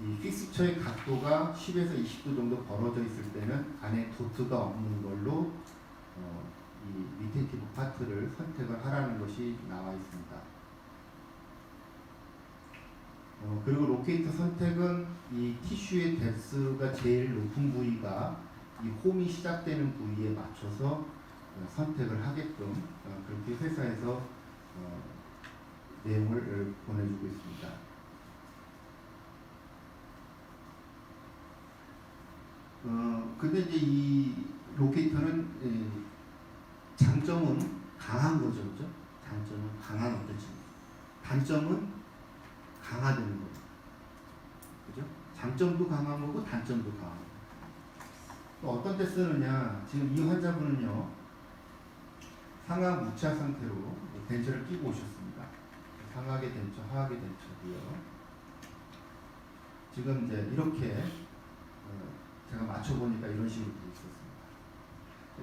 이 픽스처의 각도가 10에서 20도 정도 벌어져 있을 때는 안에 도트가 없는 걸로 이 리텐티브 파트를 선택을 하라는 것이 나와 있습니다. 그리고 로케이터 선택은 이 티슈의 뎁스가 제일 높은 부위가 이 홈이 시작되는 부위에 맞춰서 선택을 하게끔 그렇게 회사에서 내용을 보내주고 있습니다. 근데 이제 이 로케이터는 강한 거죠, 그죠? 장점은 강한 어때지몬. 단점은 강화되는 거예요. 그죠? 장점도 강한 거고 단점도 강한 거고. 또 어떤 때 쓰느냐? 지금 이 환자분은요, 상하 무차 상태로 덴처를 끼고 오셨습니다. 상하계 덴처, 하하계 덴처고요. 지금 이제 이렇게 제가 맞춰보니까 이런 식으로 되어 있었습니다.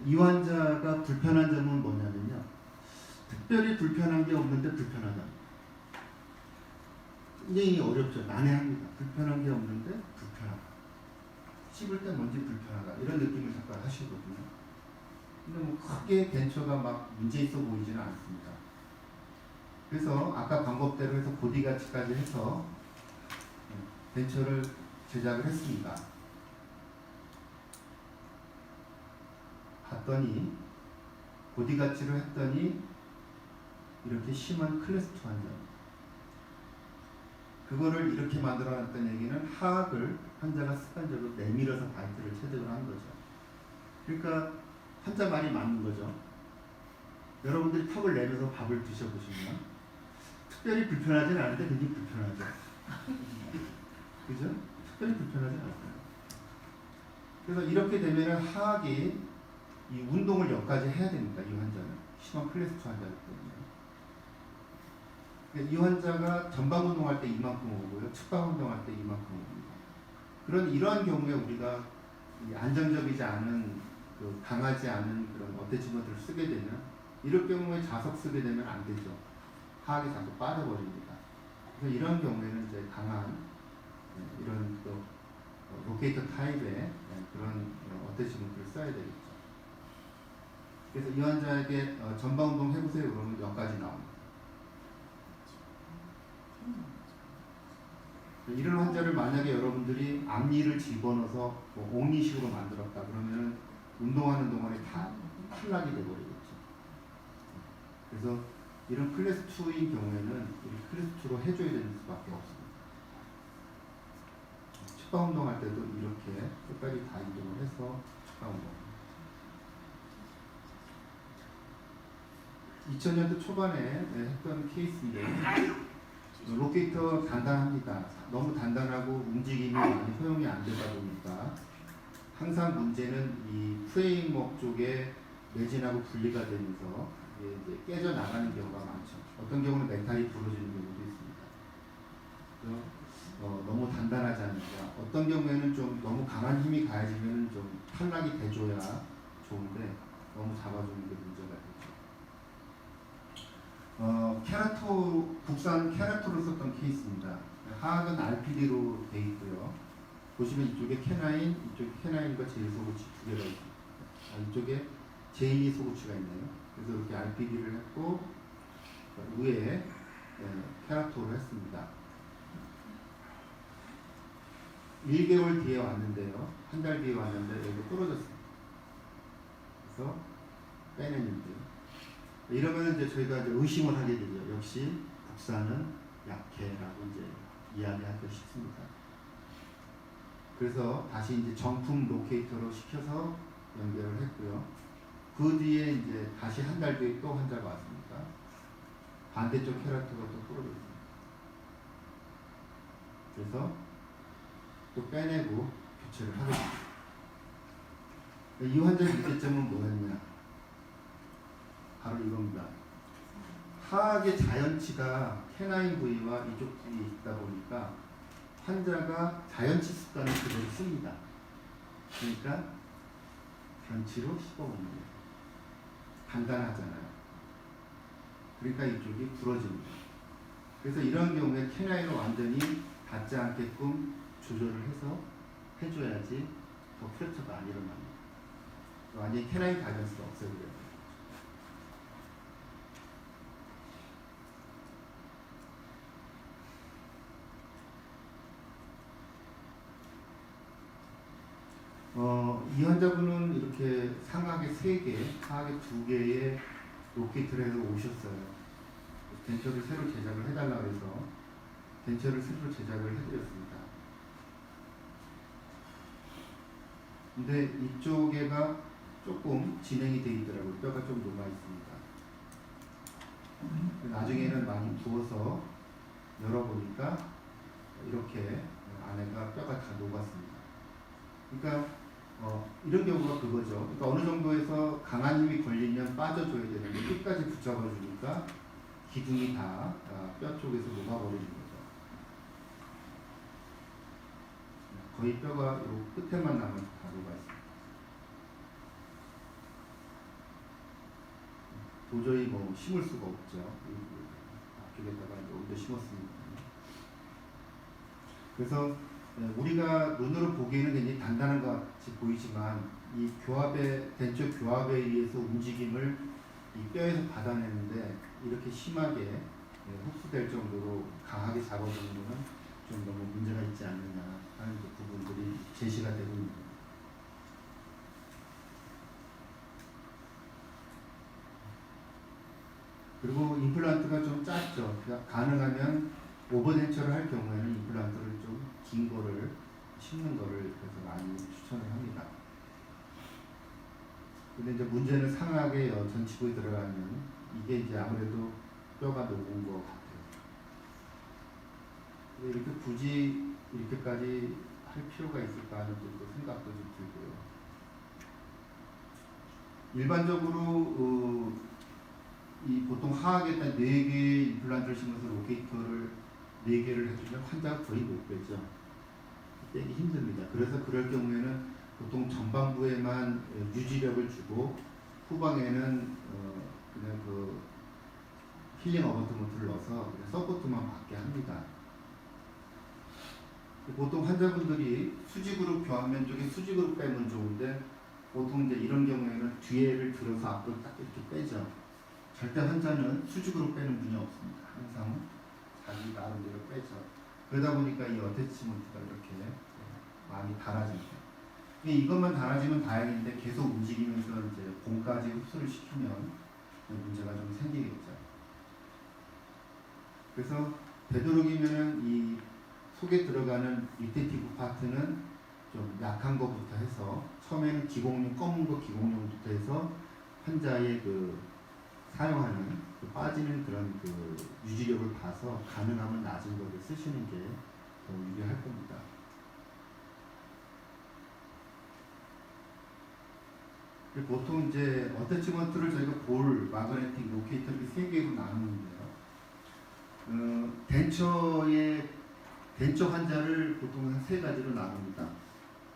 이 환자가 불편한 점은 뭐냐면요, 특별히 불편한 게 없는데 불편하다. 굉장히 어렵죠. 난해합니다. 불편한 게 없는데 불편하다. 씹을 때 뭔지 불편하다. 이런 느낌을 잠깐 하시거든요. 근데 뭐 크게 덴처가 막 문제 있어 보이지는 않습니다. 그래서 아까 방법대로 해서 고디가치까지 해서 덴처를 제작을 했습니다. 봤더니 고디가치를 했더니 이렇게 심한 클래스 2 환자. 그거를 이렇게 만들어놨던 얘기는 하악을 환자가 습관적으로 내밀어서 바이트를 체득을 한 거죠. 그러니까 환자 말이 맞는 거죠. 여러분들이 턱을 내려서 밥을 드셔보시면 특별히 불편하진 않은데 굉장히 불편하죠. 그죠? 특별히 불편하진 않아요. 그래서 이렇게 되면 하악이 이 운동을 여기까지 해야 됩니다. 이 환자는 심한 클래스 2 환자이기 때문에. 이 환자가 전방 운동할 때 이만큼 오고요, 측방 운동할 때 이만큼 옵니다. 이러한 경우에 우리가 안정적이지 않은 강하지 않은 그런 어태치먼트를 쓰게 되면, 이럴 경우에 자석 쓰게 되면 안 되죠. 하악이 자꾸 빠져버립니다. 그래서 이런 경우에는 이제 강한 이런 또 로케이터 타입의 그런 어태치먼트를 써야 되겠죠. 그래서 이 환자에게 전방 운동 해보세요 그러면 여기까지 나옵니다. 이런 환자를 만약에 여러분들이 앞니를 집어넣어서 옥니식으로 만들었다 그러면 운동하는 동안에 다 탈락이 돼버리겠죠. 그래서 이런 클래스 2인 경우에는 클래스 2로 해줘야 되는 수밖에 없습니다. 측방 운동할 때도 이렇게 끝까지 다 이동을 해서 측방 운동. 2000년대 초반에 했던 케이스인데, 로케이터 단단합니다. 너무 단단하고 움직임이 많이 허용이 안 되다 보니까 항상 문제는 이 프레임워크 쪽에 매진하고 분리가 되면서 이제 깨져 나가는 경우가 많죠. 어떤 경우는 메탈이 부러지는 경우도 있습니다. 그래서 너무 단단하지 않으니까, 어떤 경우에는 좀 너무 강한 힘이 가해지면 좀 탈락이 돼줘야 좋은데 너무 잡아주는 게 문제가 되죠. 국산 캐라토를 썼던 케이스입니다. 하악은 RPD로 돼 있고요. 보시면 이쪽에 캐나인, 이쪽에 캐나인과 제일 소구치 두 개가 있습니다. 이쪽에 제인이 소구치가 있네요. 그래서 이렇게 RPD를 했고, 위에 캐라토를 했습니다. 1개월 뒤에 왔는데요. 한 달 뒤에 왔는데 여기 떨어졌습니다. 그래서 빼냈는데요. 이러면 이제 저희가 이제 의심을 하게 되죠. 역시 국산은 약해라고 이제 이야기하기 쉽습니다. 그래서 다시 이제 정품 로케이터로 시켜서 연결을 했고요. 그 뒤에 이제 다시 한 달 뒤에 또 환자가 왔습니다. 반대쪽 캐라토가 또 부러졌습니다. 그래서 또 빼내고 교체를 하게 됩니다. 이 환자의 문제점은 뭐였냐? 바로 이겁니다. 하악의 자연치가 캐나인 부위와 이쪽 부위에 있다 보니까 환자가 자연치 습관을 그대로 씁니다. 그러니까 변치로 씹어먹는 거예요. 간단하잖아요. 그러니까 이쪽이 부러집니다. 그래서 이런 경우에 캐나인을 완전히 닿지 않게끔 조절을 해서 해줘야지 더 프랙처가 안 일어납니다. 완전히 캐나인 가이던스가 없어져요. 이 환자분은 이렇게 상하계 3개, 하하계 2개의 로케이터를 해서 오셨어요. 덴처를 새로 제작을 해달라고 해서 덴처를 새로 제작을 해드렸습니다. 근데 이쪽에가 조금 진행이 되어 있더라고요. 뼈가 좀 녹아 있습니다. 나중에는 많이 부어서 열어보니까 이렇게 안에가 뼈가 다 녹았습니다. 그러니까 이런 경우가 그거죠. 그러니까 어느 정도에서 강한 힘이 걸리면 빠져줘야 되는데 끝까지 붙잡아주니까 기둥이 다 뼈 쪽에서 녹아버리는 거죠. 거의 뼈가 요 끝에만 남아서 다 녹아있습니다. 도저히 뭐 심을 수가 없죠. 앞쪽에다가 여기도 심었습니다. 그래서 우리가 눈으로 보기에는 굉장히 단단한 것 같이 보이지만 이 덴처 교합에 의해서 움직임을 이 뼈에서 받아내는데 이렇게 심하게 흡수될 정도로 강하게 잡아주는 것은 좀 너무 문제가 있지 않느냐 하는 그 부분들이 제시가 되고 있습니다. 그리고 임플란트가 좀 짧죠. 그러니까 가능하면 오버덴처를 할 경우에는 임플란트를 좀 긴 거를 심는 거를 그래서 많이 추천을 합니다. 근데 이제 문제는 상하게 전치부에 들어가면 이게 이제 아무래도 뼈가 녹은 것 같아요. 이렇게 굳이 이렇게까지 할 필요가 있을까 하는 또 생각도 좀 들고요. 일반적으로 이 보통 하악에다 4개의 임플란트를 심어서 로케이터를 4개를 해주면 환자가 거의 못 빼죠. 빼기 힘듭니다. 그래서 그럴 경우에는 보통 전반부에만 유지력을 주고 후방에는 그냥 그 힐링 어버트먼트를 넣어서 그냥 서포트만 받게 합니다. 보통 환자분들이 수직으로 교환면 쪽에 수직으로 빼면 좋은데 보통 이제 이런 경우에는 뒤에를 들어서 앞으로 딱 이렇게 빼죠. 절대 환자는 수직으로 빼는 분이 없습니다. 항상 자기 나름대로 빼죠. 그러다 보니까 이 어태치먼트가 이렇게 많이 달아집니다. 이것만 달아지면 다행인데 계속 움직이면서 이제 공까지 흡수를 시키면 문제가 좀 생기겠죠. 그래서 되도록이면은 이 속에 들어가는 리테티브 파트는 좀 약한 것부터 해서 처음에는 기공용 검은 거 기공용부터 해서 환자의 그 사용하는 그 빠지는 그런 그 유지력을 봐서 가능하면 낮은 거를 쓰시는 게 더 유리할 겁니다. 보통 이제 어태치먼트를 저희가 볼, 마그네틱, 로케이터 이렇게 3개로 나누는데요. 덴처 환자를 보통 한 3가지로 나눕니다.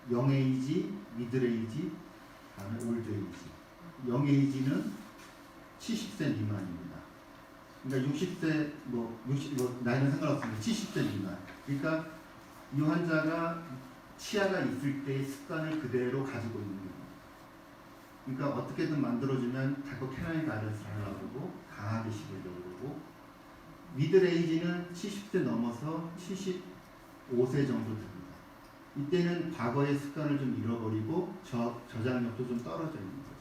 영에이지, 미들에이지, 다음에 올드에이지. 영에이지는 70세 미만입니다. 그러니까 60세, 나이는 상관없습니다. 70세 미만. 그러니까 이 환자가 치아가 있을 때의 습관을 그대로 가지고 있는 겁니다. 그러니까 어떻게든 만들어주면 자꾸 캐나이 다이어스를 하려고 그러고 강하게 씹으려고 그러고 미들에이지는 70세 넘어서 75세 정도 됩니다. 이때는 과거의 습관을 좀 잃어버리고 저장력도 좀 떨어져 있는 거죠.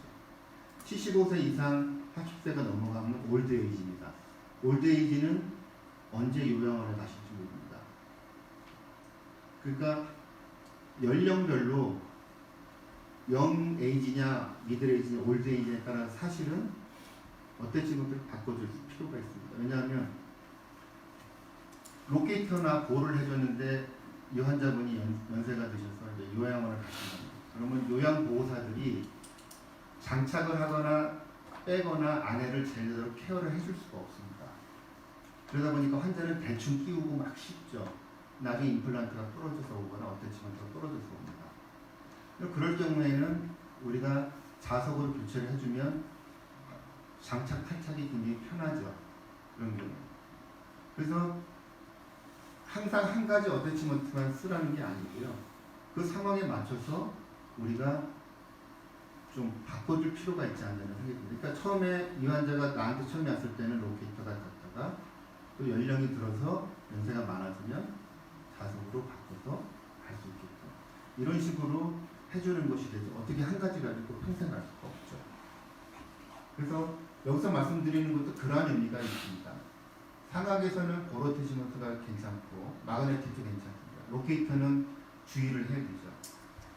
75세 이상 80세가 넘어가면 올드에이지입니다. 올드에이지는 언제 요양원에 가실지 모릅니다. 그러니까 연령별로 영 에이지냐, 미들 에이지냐, 올드 에이지냐에 따라 사실은 어태치먼트를 바꿔줄 필요가 있습니다. 왜냐하면 로케이터나 볼을 해줬는데 이 환자분이 연세가 드셔서 이제 요양원을 가신답니다. 그러면 요양보호사들이 장착을 하거나 빼거나 안에를 제대로 케어를 해줄 수가 없습니다. 그러다 보니까 환자는 대충 끼우고 막 씹죠. 나중에 임플란트가 부러져서 오거나 어태치먼트가 부러져서 옵니다. 그럴 경우에는 우리가 자석으로 교체를 해주면 장착 탈착이 굉장히 편하죠. 그런 경우. 그래서 항상 한 가지 어태치먼트만 쓰라는 게 아니고요. 그 상황에 맞춰서 우리가 좀 바꿔줄 필요가 있지 않냐는 생각이 듭니다. 그러니까 처음에 이 환자가 나한테 처음에 왔을 때는 로케이터가 갔다가 또 연령이 들어서 연세가 많아지면 자석으로 바꿔서 갈 수 있겠죠. 이런 식으로 해주는 것이 되죠. 어떻게 한 가지 가지고 평생 갈 수가 없죠. 그래서 여기서 말씀드리는 것도 그러한 의미가 있습니다. 상악에서는 볼 어태치먼트가 괜찮고 마그네틱도 괜찮습니다. 로케이터는 주의를 해야 되죠.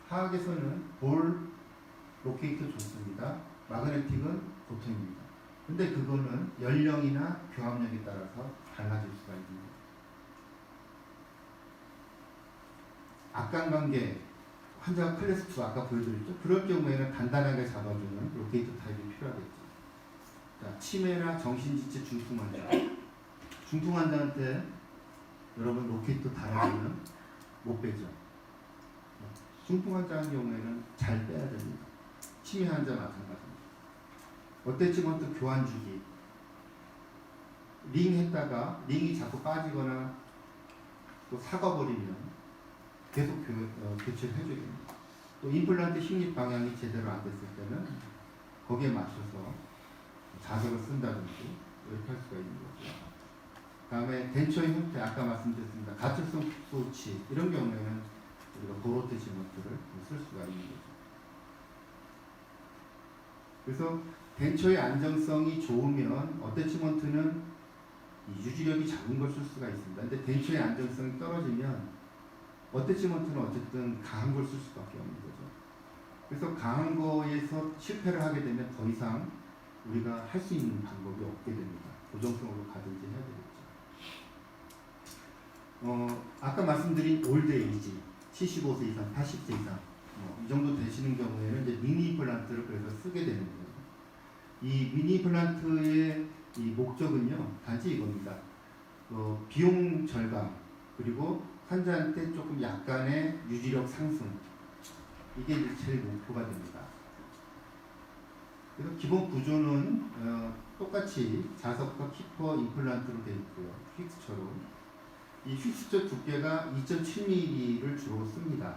하악에서는 볼 로케이터 좋습니다. 마그네틱은 보통입니다. 근데 그거는 연령이나 교합력에 따라서 달라질 수가 있습니다. 악강관계 환자가 클래스 2 아까 보여드렸죠. 그럴 경우에는 단단하게 잡아주는 로케이터 타입이 필요하겠죠. 자, 치매나 정신지체 중풍 환자. 중풍 환자한테 여러분 로케이터 달아주면 못 빼죠. 중풍 환자 같은 경우에는 잘 빼야 됩니다. 치매 환자 마찬가지입니다. 어땠지만 또 교환주기. 링 했다가 링이 자꾸 빠지거나 또 사가버리면 계속 교체를 해줘야 됩니다. 또 임플란트 힘입 방향이 제대로 안 됐을 때는 거기에 맞춰서 자석을 쓴다든지 이렇게 할 수가 있는 거죠. 그 다음에 덴처의 형태 아까 말씀드렸습니다. 가출성 소치 이런 경우에는 우리가 보로테지먼트를 쓸 수가 있는 거죠. 그래서 덴처의 안정성이 좋으면 어태치먼트는 유지력이 작은 걸 쓸 수가 있습니다. 근데 덴처의 안정성이 떨어지면 어태치먼트는 어쨌든 강한 걸 쓸 수밖에 없는 거죠. 그래서 강한 거에서 실패를 하게 되면 더 이상 우리가 할 수 있는 방법이 없게 됩니다. 고정성으로 가든지 해야 되겠죠. 아까 말씀드린 올드 에이지 75세 이상, 80세 이상 이 정도 되시는 경우에는 이제 미니 임플란트를 그래서 쓰게 되는 거예요. 이 미니 임플란트의 이 목적은요 단지 이겁니다. 비용 절감 그리고 환자한테 조금 약간의 유지력 상승 이게 이제 제일 목표가 됩니다. 그래서 기본 구조는 똑같이 자석과 키퍼 임플란트로 되어 있고요. 픽스처로 이 픽스처 두께가 2.7mm를 주로 씁니다.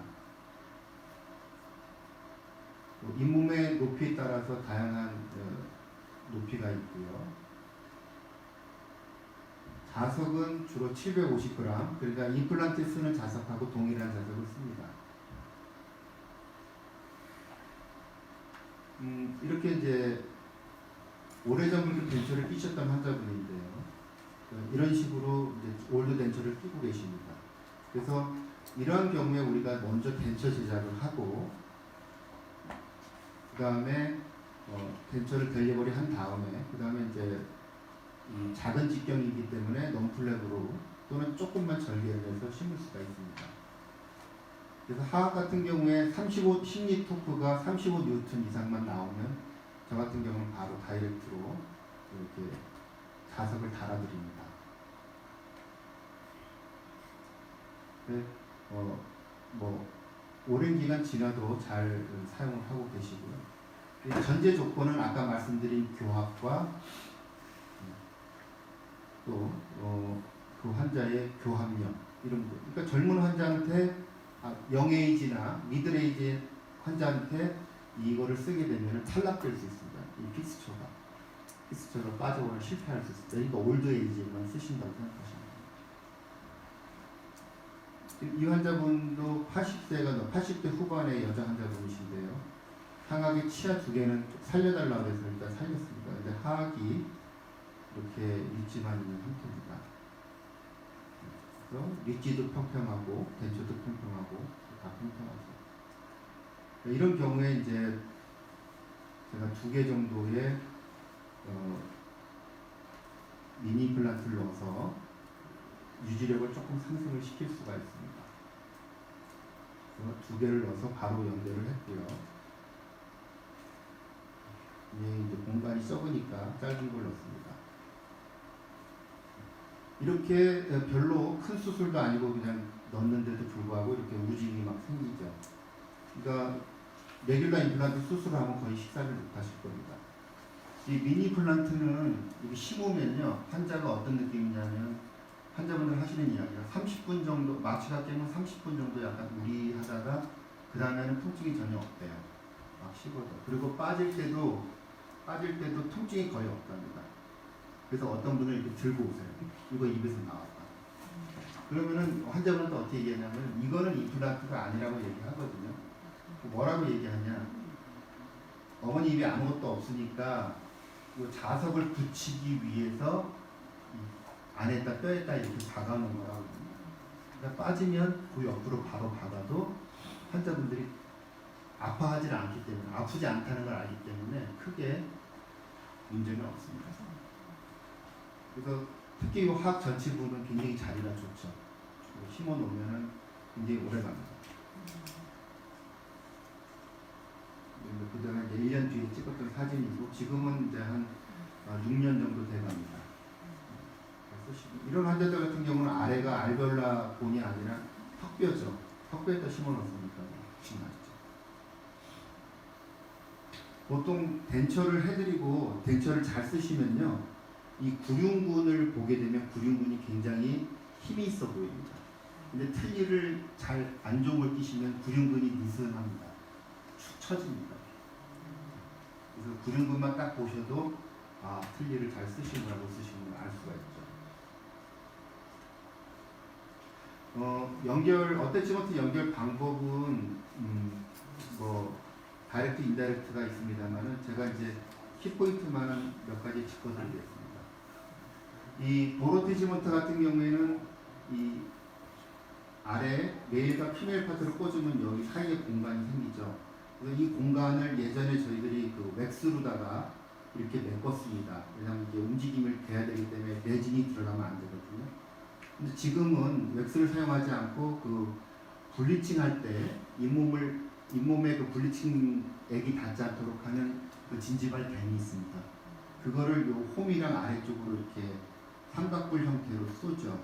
잇몸의 높이에 따라서 다양한 높이가 있고요. 자석은 주로 750g, 그러니까 임플란트에 쓰는 자석하고 동일한 자석을 씁니다. 이렇게 이제 오래전부터 덴처를 끼셨던 환자분인데요. 이런 식으로 이제 올드 덴처를 끼고 계십니다. 그래서 이러한 경우에 우리가 먼저 덴처 제작을 하고 그 다음에 덴처를 델리버리 한 다음에 그 다음에 이제 작은 직경이기 때문에 넌플랩으로 또는 조금만 절개를 해서 심을 수가 있습니다. 그래서 하악 같은 경우에 10리 토크가 35N 이상만 나오면 저 같은 경우는 바로 다이렉트로 이렇게 자석을 달아드립니다. 네, 오랜 기간 지나도 잘 사용을 하고 계시고요. 전제 조건은 아까 말씀드린 교합과 또 그 환자의 교합력 이런 거. 그러니까 젊은 환자한테 영에이지나 미들에이지 환자한테 이거를 쓰게 되면 탈락될 수 있습니다. 이 픽스처가 빠져오면 실패할 수 있습니다. 그러니까 올드에이지만 쓰신다고 생각하시면 됩니다. 이 환자분도 80대 후반의 여자 환자분이신데요. 상악의 치아 2개는 살려달라고 해서 일단 살렸습니다. 근데 하악이 이렇게 릿지만 있는 상태입니다. 그래서 릿지도 평평하고 덴처도 평평하고 다 평평하죠. 이런 경우에 이제 제가 2개 정도의 미니 임플란트를 넣어서 유지력을 조금 상승을 시킬 수가 있습니다. 그래서 2개를 넣어서 바로 연결을 했고요. 이제 공간이 적으니까 짧은 걸 넣습니다. 이렇게 별로 큰 수술도 아니고 그냥 넣는데도 불구하고 이렇게 우직이 막 생기죠. 그러니까 레귤라 임플란트 수술하면 거의 식사를 못 하실 겁니다. 이 미니 임플란트는 이게 심으면요 환자가 어떤 느낌이냐면 환자분들 하시는 이야기가 30분 정도 마취가 깨면 30분 정도 약간 우리하다가 그 다음에는 통증이 전혀 없대요. 막 씹어도. 그리고 빠질 때도 통증이 거의 없답니다. 그래서 어떤 분은 이렇게 들고 오세요. 이거 입에서 나왔다. 그러면은 환자분한테 어떻게 얘기하냐면 이거는 임플란트가 아니라고 얘기하거든요. 뭐라고 얘기하냐? 어머니 입에 아무것도 없으니까 이 자석을 붙이기 위해서 안에다 뼈에다 이렇게 박아놓은 거라고. 그러니까 빠지면 그 옆으로 바로 박아도 환자분들이 아파하지 않기 때문에 아프지 않다는 걸 알기 때문에 크게 문제는 없습니다. 그래서 특히 이 화학 전치부는 굉장히 자리가 좋죠. 심어 놓으면은 굉장히 오래 갑니다. 그 다음에 1년 뒤에 찍었던 사진이고 지금은 이제 한 6년 정도 돼갑니다. 이런 환자들 같은 경우는 아래가 알베올라 본이 아니라 턱뼈죠. 턱뼈에다 심어 놓습니까? 훨씬 낫죠. 보통 덴처를 해드리고 덴처를 잘 쓰시면요, 이 구륜근을 보게 되면 구륜근이 굉장히 힘이 있어 보입니다. 근데 틀니를 잘 안 좋은 걸 끼시면 구륜근이 느슨합니다. 축 처집니다. 그래서 구륜근만 딱 보셔도 틀니를 잘 쓰시느라고 쓰시는 걸 알 수가 있죠. 어택치먼트 연결 방법은 뭐 다이렉트, 인다이렉트가 있습니다만은 제가 이제 키포인트만은 몇 가지 짚어드리겠습니다. 이 보로티지먼트 같은 경우에는 이 아래 메일과 피메일 파트를 꽂으면 여기 사이에 공간이 생기죠. 그래서 이 공간을 예전에 저희들이 그 웩스로다가 이렇게 메꿨습니다. 왜냐하면 이게 움직임을 돼야 되기 때문에 레진이 들어가면 안 되거든요. 근데 지금은 웩스를 사용하지 않고 그 블리칭 할 때 잇몸에 그 블리칭액이 닿지 않도록 하는 그 진지발 뱀이 있습니다. 그거를 요 홈이랑 아래쪽으로 이렇게 삼각뿔 형태로 쏘죠.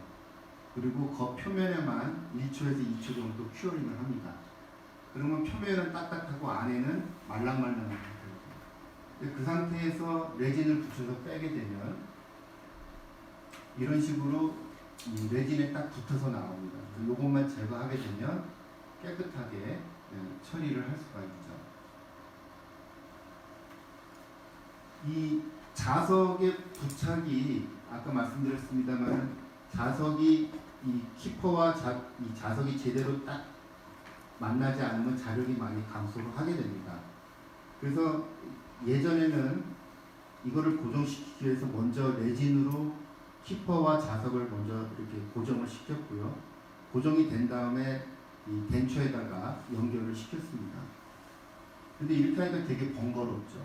그리고 그 표면에만 1초에서 2초 정도 큐어링을 합니다. 그러면 표면은 딱딱하고 안에는 말랑말랑한 상태입니다. 그 상태에서 레진을 붙여서 빼게 되면 이런 식으로 이 레진에 딱 붙어서 나옵니다. 요것만 제거하게 되면 깨끗하게 처리를 할 수가 있죠. 이 자석의 부착이 아까 말씀드렸습니다만 자석이 이 키퍼와 이 자석이 제대로 딱 만나지 않으면 자력이 많이 감소를 하게 됩니다. 그래서 예전에는 이거를 고정시키기 위해서 먼저 레진으로 키퍼와 자석을 먼저 이렇게 고정을 시켰고요. 고정이 된 다음에 이 덴처에다가 연결을 시켰습니다. 근데 이렇게 하니까 되게 번거롭죠.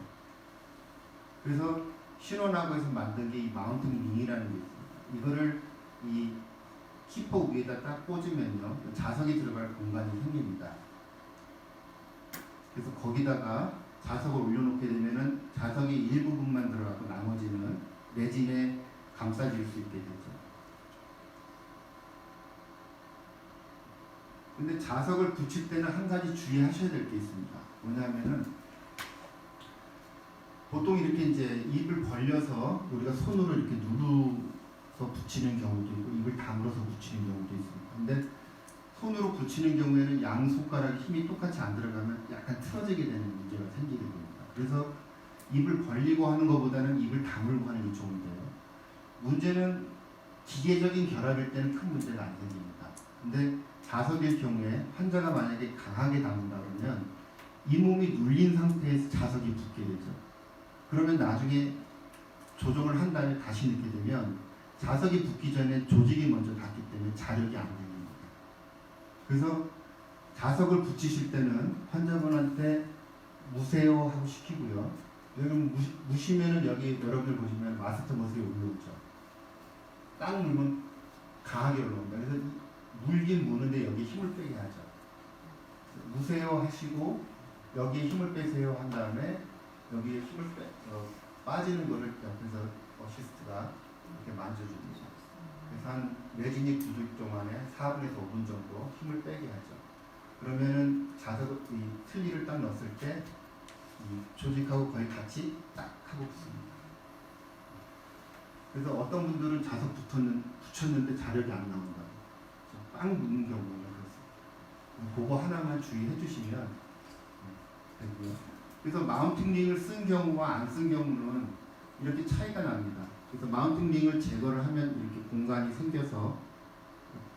그래서 신원하고에서 만든 게 이 마운팅 링이라는 게 있습니다. 이거를 이 키퍼 위에다 딱 꽂으면요, 자석이 들어갈 공간이 생깁니다. 그래서 거기다가 자석을 올려놓게 되면은 자석이 일부분만 들어가고 나머지는 레진에 감싸질 수 있게 되죠. 근데 자석을 붙일 때는 한 가지 주의하셔야 될 게 있습니다. 뭐냐면은 보통 이렇게 이제 입을 벌려서 우리가 손으로 이렇게 눌러서 붙이는 경우도 있고 입을 다물어서 붙이는 경우도 있습니다. 근데 손으로 붙이는 경우에는 양 손가락 힘이 똑같이 안 들어가면 약간 틀어지게 되는 문제가 생기게 됩니다. 그래서 입을 벌리고 하는 것보다는 입을 다물고 하는 게 좋은데요. 문제는 기계적인 결합일 때는 큰 문제가 안 생깁니다. 근데 자석일 경우에 환자가 만약에 강하게 닿는다 그러면 이 몸이 눌린 상태에서 자석이 붙게 되죠. 그러면 나중에 조정을 한 다음에 다시 넣게 되면 자석이 붙기 전에 조직이 먼저 닿기 때문에 자력이 안 됩니다. 그래서 자석을 붙이실 때는 환자분한테 무세요 하고 시키고요. 여러분 무시면은 여기 여러분들 보시면 마스터 머슬이 올라오죠. 딱 물면 강하게 올라옵니다. 그래서 물긴 무는데 여기 힘을 빼게 하죠. 무세요 하시고 여기에 힘을 빼세요 한 다음에 여기에 힘을 빠지는 거를 옆에서 어시스트가 이렇게 만져줍니다. 그래서 한 레진이 9주 동안에 4분에서 5분 정도 힘을 빼게 하죠. 그러면은 자석 이 틀니를 딱 넣었을 때 이 조직하고 거의 같이 딱 하고 붙습니다. 그래서 어떤 분들은 자석 붙였는데 자력이 안 나온다. 빵 묻는 경우는 그렇습니다. 그거 하나만 주의해 주시면 되고요. 그래서 마운팅 링을 쓴 경우와 안 쓴 경우는 이렇게 차이가 납니다. 그래서 마운팅 링을 제거를 하면 이렇게 공간이 생겨서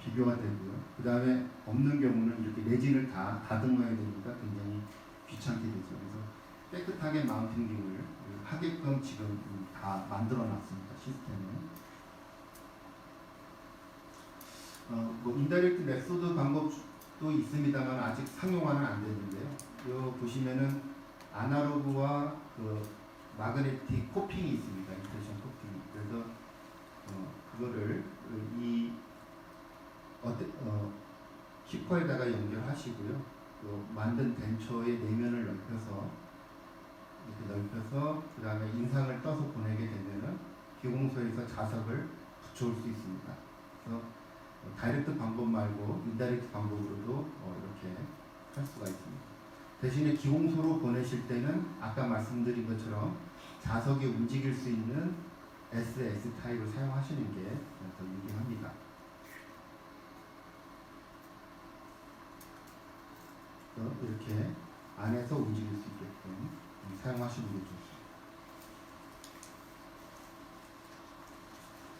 비교가 되고요. 그 다음에 없는 경우는 이렇게 레진을 다 다듬어야 되니까 굉장히 귀찮게 되죠. 그래서 깨끗하게 마운팅 링을 하게끔 지금 다 만들어 놨습니다. 시스템은. 뭐 인다이렉트 메소드 방법도 있습니다만 아직 상용화는 안 됐는데요. 요 보시면은 아날로그와 그 마그네틱 코핑이 있습니다. 인젝션 코핑. 그래서 그거를 이 키퍼에다가 연결하시고요. 또 만든 덴처의 내면을 넓혀서 이렇게 넓혀서 그 다음에 인상을 떠서 보내게 되면은 기공소에서 자석을 붙여올 수 있습니다. 그래서 다이렉트 방법 말고 인다이렉트 방법으로도 이렇게 할 수가 있습니다. 대신에 기공소로 보내실 때는 아까 말씀드린 것처럼 자석이 움직일 수 있는 SS 타입을 사용하시는 게 더 유리합니다. 이렇게 안에서 움직일 수 있게끔 사용하시는 게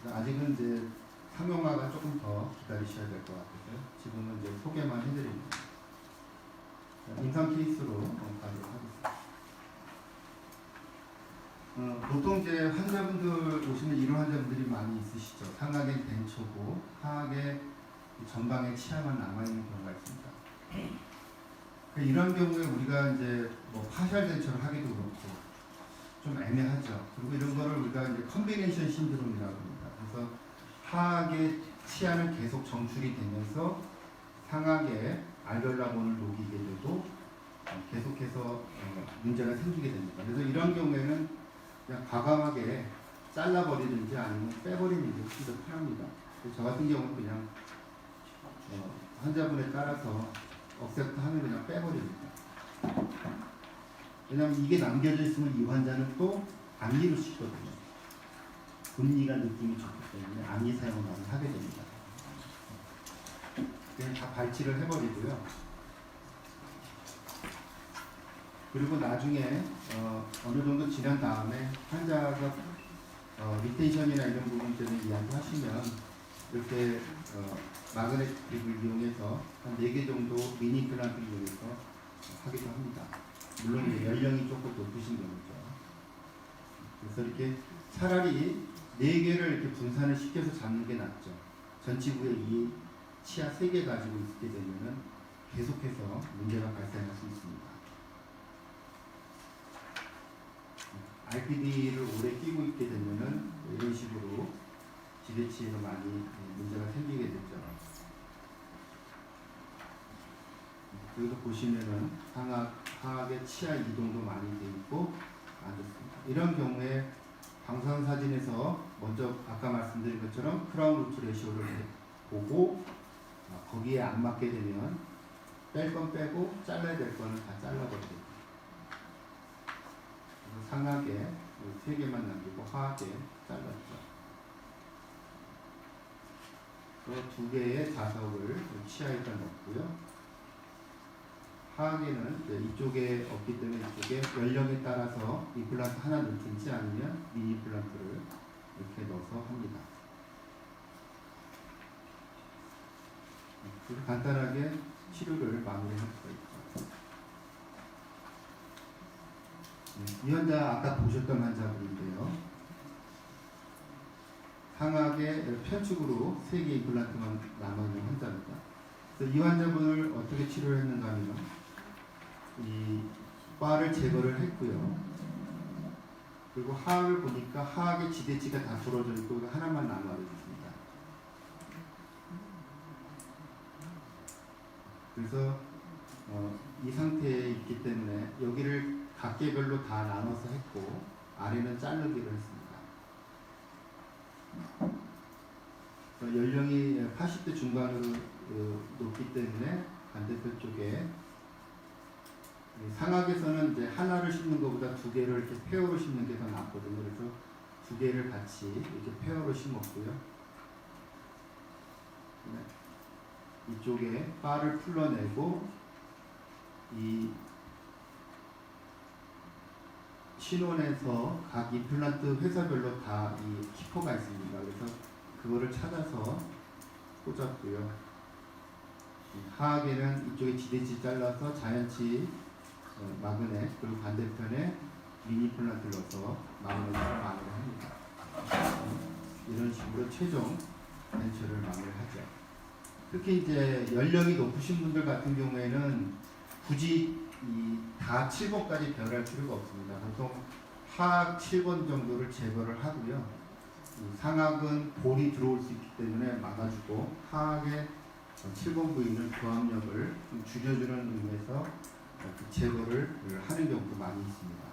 좋습니다. 아직은 이제 상용화가 조금 더 기다리셔야 될 것 같아서 지금은 이제 소개만 해드립니다. 임상 케이스로 가도록 하겠습니다. 보통 이제 환자분들 오시면 이런 환자분들이 많이 있으시죠. 상하겐 덴처고 하하게 전방에 치아만 남아있는 경우가 있습니다. 이런 경우에 우리가 이제 뭐 파셜 덴처를 하기도 그렇고 좀 애매하죠. 그리고 이런 거를 우리가 이제 컨비네이션 신드롬이라고 합니다. 그래서 하하게 치아는 계속 정출이 되면서 상하게 알벨라본을 녹이게 되고 계속해서 문제가 생기게 됩니다. 그래서 이런 경우에는 그냥 과감하게 잘라버리든지 아니면 빼버리는 게 훨씬 더 편합니다. 저 같은 경우는 그냥 환자분에 따라서 억셉트 하면 그냥 빼버립니다. 왜냐하면 이게 남겨져 있으면 이 환자는 또 암리로 시거든요. 분리가 느낌이 좋기 때문에 암리 사용을 많이 하게 됩니다. 그냥 다 발치를 해버리고요. 그리고 나중에 어느 정도 지난 다음에 환자가 리텐션이나 이런 부분 때문에 이야기하시면 이렇게 마그네틱을 이용해서 한 4개 정도 미니 플란트를 이용해서 하기도 합니다. 물론 이제 연령이 조금 높으신 경우죠. 그래서 이렇게 차라리 4개를 이렇게 분산을 시켜서 잡는 게 낫죠. 전치부에 이 치아 3개 가지고 있게 되면은 계속해서 문제가 발생할 수 있습니다. RPD를 오래 끼고 있게 되면은 이런 식으로 지대치에서 많이 문제가 생기게 되죠. 여기서 보시면은 하악의 치아 이동도 많이 되어 있고 안 좋습니다. 이런 경우에 방사선 사진에서 먼저 아까 말씀드린 것처럼 크라운 루트 레시오를 보고 거기에 안 맞게 되면 뺄 건 빼고 잘라야 될 거는 다 잘라버리고 상하게 3개만 남기고 하하게 잘랐죠. 또 2개의 자석을 치아에다 넣고요. 하하게는 이쪽에 없기 때문에 이쪽에 연령에 따라서 임플란트 하나 넣든지 아니면 미니 임플란트를 이렇게 넣어서 합니다. 그리고 간단하게 치료를 마무리할 수가 있죠. 이 환자 아까 보셨던 환자분인데요. 상하게 편측으로 3개 임플란트만 남아있는 환자입니다. 그래서 이 환자분을 어떻게 치료를 했는가 하면 이 바를 제거를 했고요. 그리고 하악을 보니까 하악의 지대치가 다 부러져 있고 하나만 남아있습니다. 그래서 이 상태에 있기 때문에 여기를 각개별로 다 나눠서 했고 아래는 자르기로 했습니다. 연령이 80대 중반으로 높기 때문에 반대편 쪽에 상악에서는 이제 하나를 심는 것보다 2개를 이렇게 페어로 심는 게 더 낫거든요. 그래서 2개를 같이 이렇게 페어로 심었고요. 이쪽에 바를 풀러내고 이 신원에서 각 임플란트 회사별로 다 이 키퍼가 있습니다. 그래서 그거를 찾아서 꽂았고요. 하악에는 이쪽에 지대치 잘라서 자연치 마그넷 그리고 반대편에 미니 플란트를 넣어서 마무리합니다. 이런 식으로 최종 덴처를 마무리하죠. 특히 이제 연령이 높으신 분들 같은 경우에는 굳이 다 7번까지 별할 필요가 없습니다. 보통 하악 7번 정도를 제거를 하고요. 이 상악은 볼이 들어올 수 있기 때문에 막아주고 하악의 7번 부위는 교합력을 좀 줄여주는 의미에서 그 제거를 하는 경우도 많이 있습니다.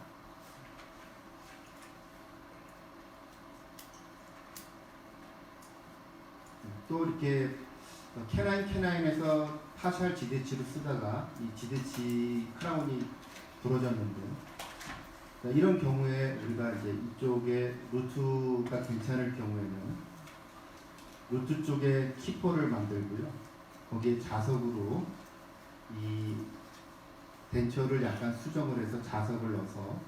또 이렇게 캐나인에서 파샬 지대치를 쓰다가 이 지대치 크라운이 부러졌는데, 이런 경우에 우리가 이제 이쪽에 루트가 괜찮을 경우에는 루트 쪽에 키포를 만들고요. 거기에 자석으로 이 덴처를 약간 수정을 해서 자석을 넣어서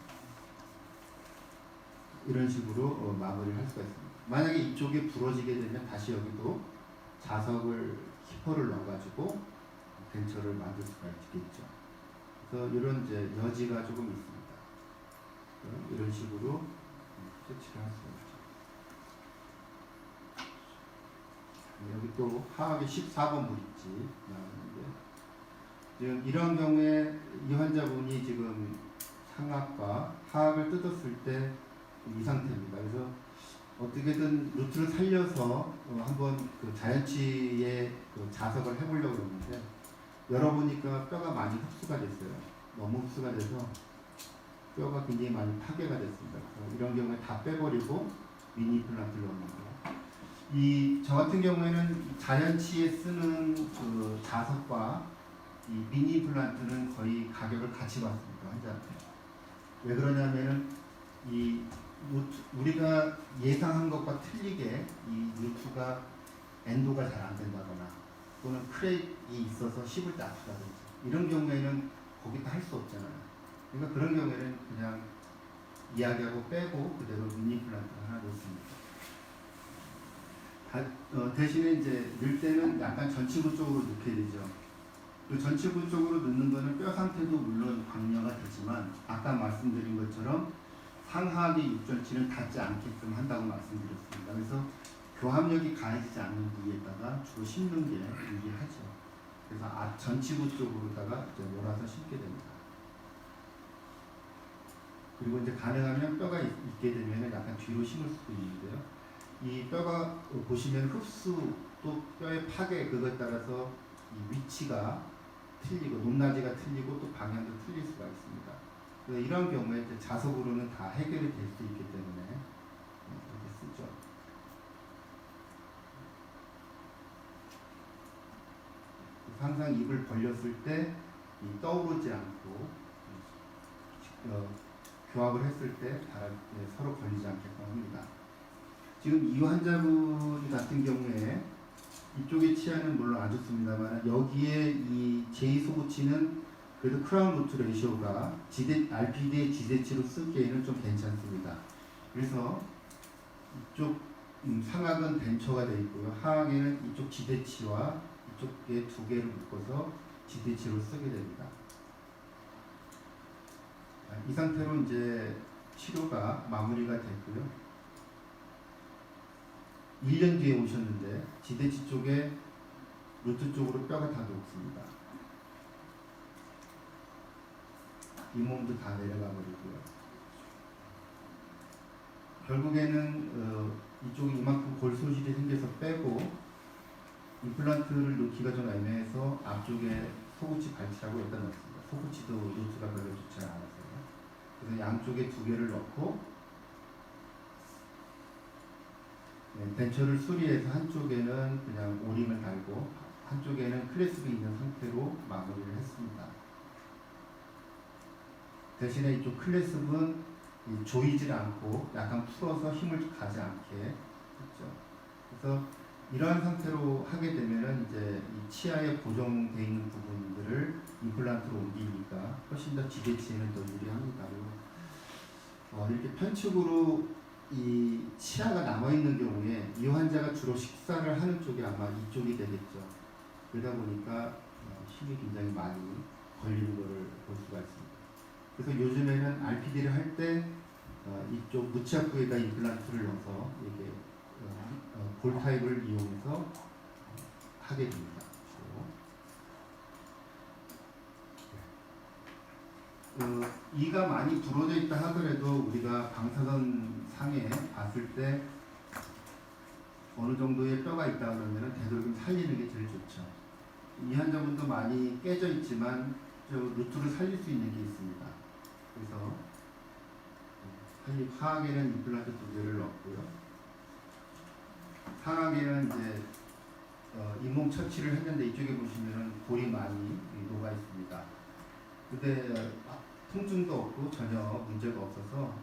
이런 식으로 마무리를 할 수가 있습니다. 만약에 이쪽이 부러지게 되면 다시 여기도 자석을 키포를 넣어가지고 덴처를 만들 수가 있겠죠. 그래서 이런 이제 여지가 조금 있습니다. 이런 식으로 채취를 할 수가 있죠. 여기 또 하악의 14번 브릿지 나오는데, 지금 이런 경우에 이 환자분이 지금 상악과 하악을 뜯었을 때 이 상태입니다. 그래서 어떻게든 루트를 살려서 한번 그 자연치의 그 자석을 해보려고 그러는데, 열어보니까 뼈가 많이 흡수가 됐어요. 너무 흡수가 돼서 뼈가 굉장히 많이 파괴가 됐습니다. 이런 경우에 다 빼버리고 미니 임플란트를 넣는 거예요. 저 같은 경우에는 자연치에 쓰는 그 자석과 이 미니 임플란트는 거의 가격을 같이 받습니다. 환자한테. 왜 그러냐면은 이 우리가 예상한 것과 틀리게 이 루트가 엔도가 잘 안 된다거나 또는 크랙이 있어서 씹을 때 아프다든지 이런 경우에는 거기다 할 수 없잖아요. 그러니까 그런 경우에는 그냥 이야기하고 빼고 그대로 미니 임플란트를 하나 놓습니다. 대신에 이제 넣을 때는 약간 전치부 쪽으로 넣게 되죠. 그 전치부 쪽으로 넣는 거는 뼈 상태도 물론 강화가 되지만 아까 말씀드린 것처럼 상하악의 육전치는 닿지 않게끔 한다고 말씀드렸습니다. 그래서 교합력이 가해지지 않는 부위에다가 주로 심는 게 유리하죠. 그래서 전치부 쪽으로다가 이제 몰아서 심게 됩니다. 그리고 이제 가능하면 뼈가 있게 되면 약간 뒤로 심을 수도 있는데요. 이 뼈가 보시면 흡수 또 뼈의 파괴 그것에 따라서 이 위치가 틀리고 높낮이가 틀리고 또 방향도 틀릴 수가 있습니다. 그래서 이런 경우에 이제 자석으로는 다 해결이 될 수 있기 때문에 이렇게 쓰죠. 항상 입을 벌렸을 때 떠오르지 않고 교합을 했을 때 서로 걸리지 않게끔 합니다. 지금 이 환자분 같은 경우에 이쪽의 치아는 물론 안 좋습니다만 여기에 이 제2소구치는 그래도 크라운 루트 레이시오가 RPD의 지대치로 쓰기에는 좀 괜찮습니다. 그래서 이쪽 상악은 덴처가 되어 있고요. 하악에는 이쪽 지대치와 이쪽에 두 개를 묶어서 지대치로 쓰게 됩니다. 이 상태로 이제 치료가 마무리가 됐고요. 1년 뒤에 오셨는데 지대치 쪽에 루트 쪽으로 뼈가 다 녹습니다. 이 몸도 다 내려가 버리고요. 결국에는 이쪽이 이만큼 골 소실이 생겨서 빼고 임플란트를 넣기가 좀 애매해서 앞쪽에 소구치 발치라고 여기다 넣습니다. 소구치도 루트가 별로 좋지 않아서요. 그래서 양쪽에 두 개를 넣고 덴처를 수리해서 한쪽에는 그냥 오링을 달고 한쪽에는 클래스가 있는 상태로 마무리를 했습니다. 대신에 이쪽 클래스는 조이질 않고 약간 풀어서 힘을 가지 않게 했죠. 그래서 이러한 상태로 하게 되면은 이제 이 치아에 고정되어 있는 부분들을 임플란트로 옮기니까 훨씬 더 지대치에는 더 유리합니다. 그리고 이렇게 편측으로 이 치아가 남아있는 경우에 이 환자가 주로 식사를 하는 쪽이 아마 이쪽이 되겠죠. 그러다 보니까 힘이 굉장히 많이 걸리는 것을 볼 수가 있습니다. 그래서 요즘에는 RPD를 할 때 이쪽 무치아부에다 임플란트를 넣어서 이게 볼 타입을 이용해서 하게 됩니다. 이가 많이 부러져 있다 하더라도 우리가 방사선 상에 봤을 때 어느 정도의 뼈가 있다 그러면 되도록이면 살리는 게 제일 좋죠. 이 환자분도 많이 깨져 있지만 저 루트를 살릴 수 있는 게 있습니다. 그래서 하악에는 임플란트 2개를 넣었고요. 상악에는 이제 잇몸 처치를 했는데 이쪽에 보시면은 골이 많이 녹아 있습니다. 근데 통증도 없고 전혀 문제가 없어서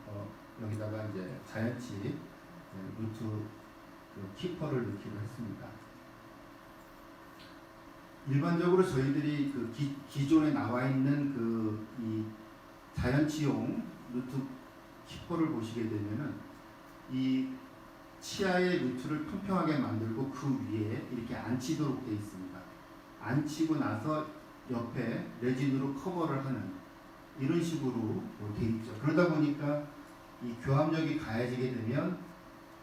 여기다가 이제 자연치 루트 키퍼를 넣기로 했습니다. 일반적으로 저희들이 그 기존에 나와 있는 이 자연치용 루트 키퍼를 보시게 되면은 이 치아의 루트를 평평하게 만들고 그 위에 이렇게 앉히도록 되어 있습니다. 앉히고 나서 옆에 레진으로 커버를 하는 이런 식으로 되어 있죠. 그러다 보니까 이 교합력이 가해지게 되면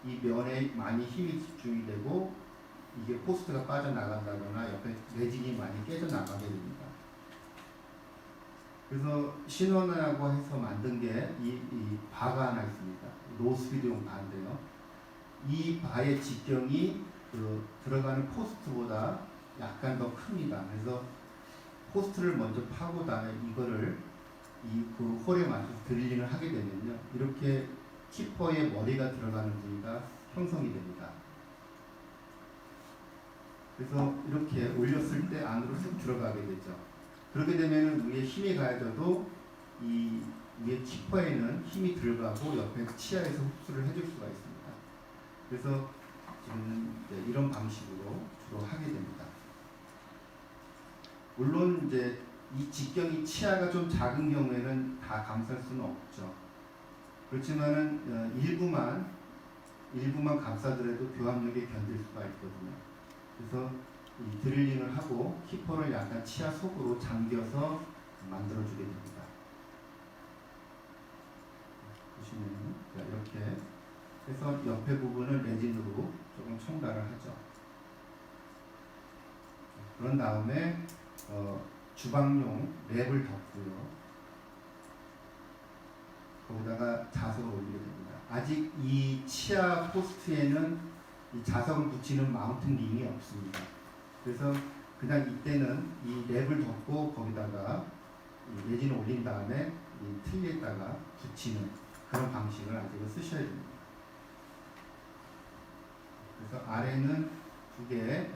이 면에 많이 힘이 집중이 되고 이게 포스트가 빠져나간다거나 옆에 레진이 많이 깨져나가게 됩니다. 그래서 신원하고 해서 만든 게 이 바가 하나 있습니다. 로스피드용 바인데요. 이 바의 직경이 들어가는 포스트보다 약간 더 큽니다. 그래서 포스트를 먼저 파고 다음에 이거를 그 홀에 맞춰서 드릴링을 하게 되면요. 이렇게 키퍼의 머리가 들어가는 부위가 형성이 됩니다. 그래서 이렇게 올렸을 때 안으로 쑥 들어가게 되죠. 그렇게 되면 위에 힘이 가해져도 이 위에 키퍼에는 힘이 들어가고 옆에 치아에서 흡수를 해줄 수가 있습니다. 그래서 지금 이런 방식으로 주로 하게 됩니다. 물론 이제 이 직경이 치아가 좀 작은 경우에는 다 감쌀 수는 없죠. 그렇지만은 일부만 감싸더라도 교합력이 견딜 수가 있거든요. 그래서 이 드릴링을 하고 키퍼를 약간 치아 속으로 잠겨서 만들어주게 됩니다. 보시면 이렇게 해서 옆에 부분을 레진으로 조금 총달을 하죠. 그런 다음에 주방용 랩을 덮고요. 거기다가 자석을 올리게 됩니다. 아직 이 치아 포스트에는 이 자석을 붙이는 마운팅 링이 없습니다. 그래서 그냥 이때는 이 랩을 덮고 거기다가 이 레진을 올린 다음에 이 틀에다가 붙이는 그런 방식을 아직은 쓰셔야 됩니다. 그래서 아래는 2개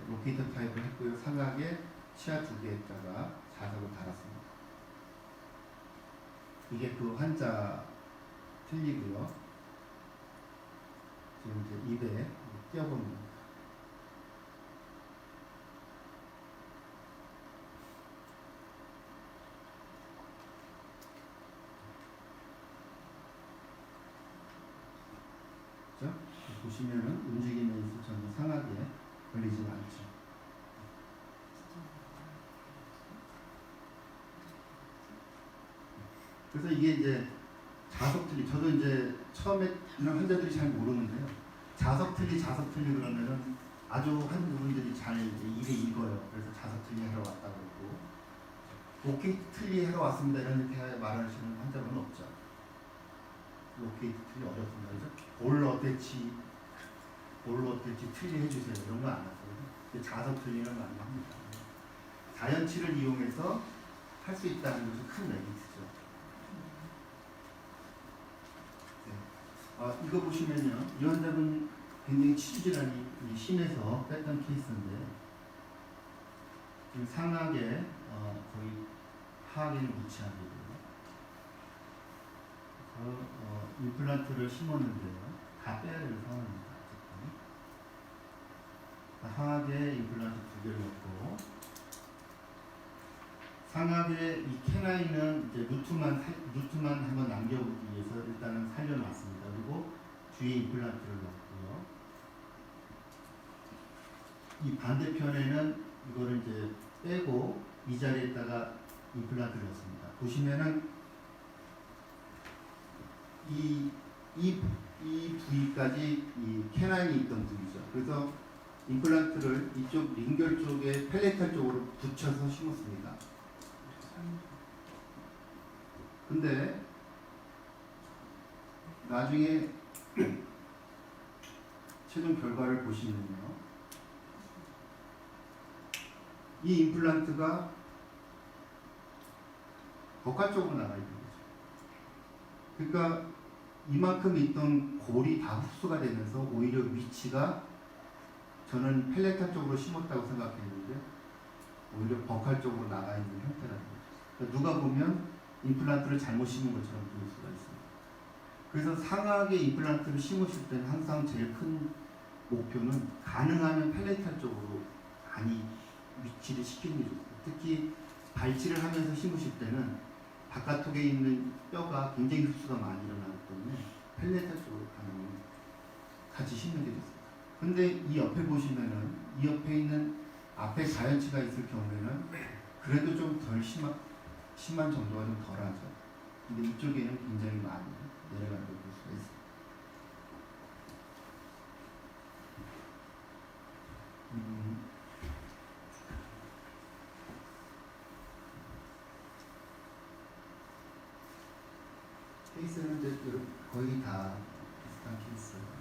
로케이터 타입을 했고요. 상하게 치아 2개에다가 자석을 달았습니다. 이게 그 환자 틀리고요. 지금 이제 입에 띄어보는 겁니다. 그렇죠? 보시면은 움직임에 있어 전혀 상하게 걸리지 않죠. 그래서 이게 이제 자석 틀리, 저도 이제 처음에 이런 환자들이 잘 모르는데요. 자석 틀리 그러면은 아주 한 분들이 잘 입에 익어요. 그래서 자석 틀리 하러 왔다 그러고, 로케이트 틀리 하러 왔습니다 이렇게 말하시는 환자분은 없죠. 로케이트 틀리 어렵습니다. 그죠? 볼로 어땠지 틀리 해주세요. 이런 거 안 하거든요. 자석 틀리는 많이 합니다. 자연치를 이용해서 할 수 있다는 것이 큰 메리트죠. 이거 보시면요. 이 환자분 굉장히 치주질환이 심해서 뺐던 케이스인데 지금 상하게 거의 하악에는 위치하게 돼요. 그래서 임플란트를 심었는데요. 다 빼야 될 상황입니다. 하악에 임플란트 2개를 넣고 상하게 이 캐나인은 이제 루트만 한번 남겨보기 위해서 일단은 살려놨습니다. 그리고 뒤에 임플란트를 넣고요. 이 반대편에는 이거를 이제 빼고 이 자리에다가 임플란트를 넣습니다. 보시면은 이 부위까지 이 캐나인이 있던 부위죠. 그래서 임플란트를 이쪽 링결 쪽에 펠레탈 쪽으로 붙여서 심었습니다. 근데 나중에 최종 결과를 보시면요, 이 임플란트가 벽화 쪽으로 나가 있는 거죠. 그러니까 이만큼 있던 골이 다 흡수가 되면서 오히려 위치가, 저는 펠레타 쪽으로 심었다고 생각했는데 오히려 버칼 쪽으로 나가 있는 형태라는 거죠. 그러니까 누가 보면 임플란트를 잘못 심은 것처럼 보일 수가 있습니다. 그래서 상하게 임플란트를 심으실 때는 항상 제일 큰 목표는 가능하면 펠레타 쪽으로 많이 위치를 시키는 게 좋습니다. 특히 발치를 하면서 심으실 때는 바깥쪽에 있는 뼈가 굉장히 흡수가 많이 일어나기 때문에 펠레타 쪽으로 가능하면 같이 심는 게 좋습니다. 근데 이 옆에 보시면은, 이 옆에 있는 앞에 자연치가 있을 경우에는 그래도 좀 덜 심한 정도가 좀 덜하죠. 근데 이쪽에는 굉장히 많이 내려가는 걸 볼 수가 있습니다. 케이스는 이제 거의 다 비슷한 케이스예요.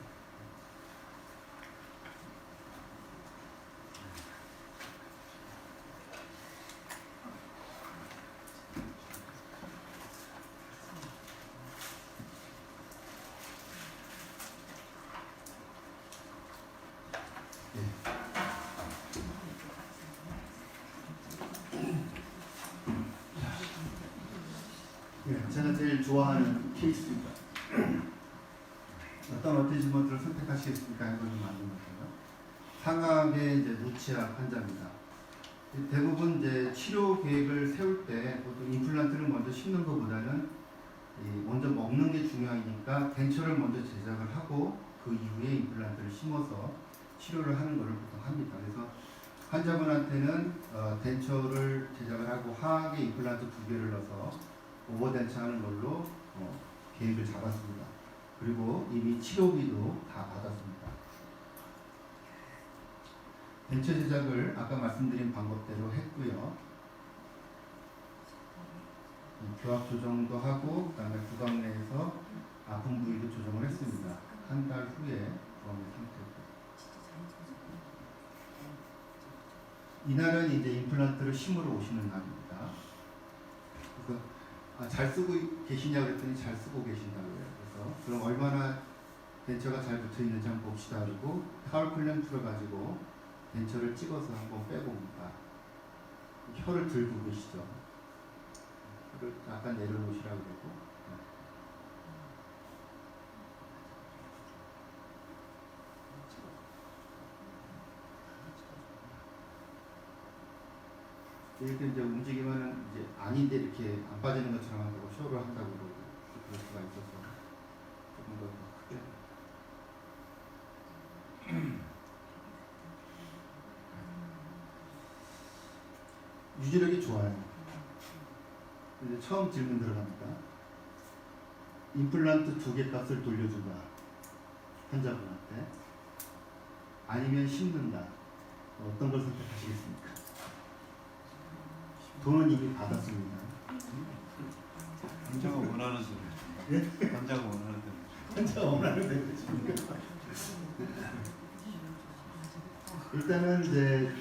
제가 제일 좋아하는 케이스입니다. 어떤 어태지먼트를 선택하시겠습니까? 하는 것을 만든 것이고요. 상하게 이제 루치아 환자입니다. 대부분 이제 치료 계획을 세울 때 보통 임플란트를 먼저 심는 것보다는 먼저 먹는 게 중요하니까 덴처를 먼저 제작을 하고 그 이후에 임플란트를 심어서 치료를 하는 것을 보통 합니다. 그래서 환자분한테는 덴처를 제작을 하고 하악에 임플란트 2개를 넣어서 오버덴처 하는 걸로 계획을 잡았습니다. 그리고 이미 치료비도 다 받았습니다. 덴처 제작을 아까 말씀드린 방법대로 했고요. 교합 조정도 하고 그다음에 구강 내에서 아픈 부위도 조정을 했습니다. 한 달 후에 구강의 상태고. 이날은 이제 임플란트를 심으러 오시는 날입니다. 그래서 잘 쓰고 계시냐고 그랬더니 잘 쓰고 계신다고요. 그래서 그럼 얼마나 덴처가 잘 붙어 있는지 한번 봅시다. 그리고 타월 클램프를 가지고 덴처를 찍어서 한번 빼봅니다. 혀를 들고 계시죠. 혀를 약간 내려놓으시라고 그러고. 이렇게 이제 움직이면은 이제 아닌데 이렇게 안 빠지는 것처럼 한다고 쇼를 한다고 그러고 그럴 수가 있어서 조금 더 크게. 유지력이 좋아요. 이제 처음 질문 들어갑니다. 임플란트 2개 값을 돌려준다. 환자분한테. 아니면 심는다. 어떤 걸 선택하시겠습니까? 돈은 이미 받았습니다. 환자가 원하는 대로. 예? 환자가 원하는 대로. 환자가 원하는 대로 해줍니까? 일단은 이제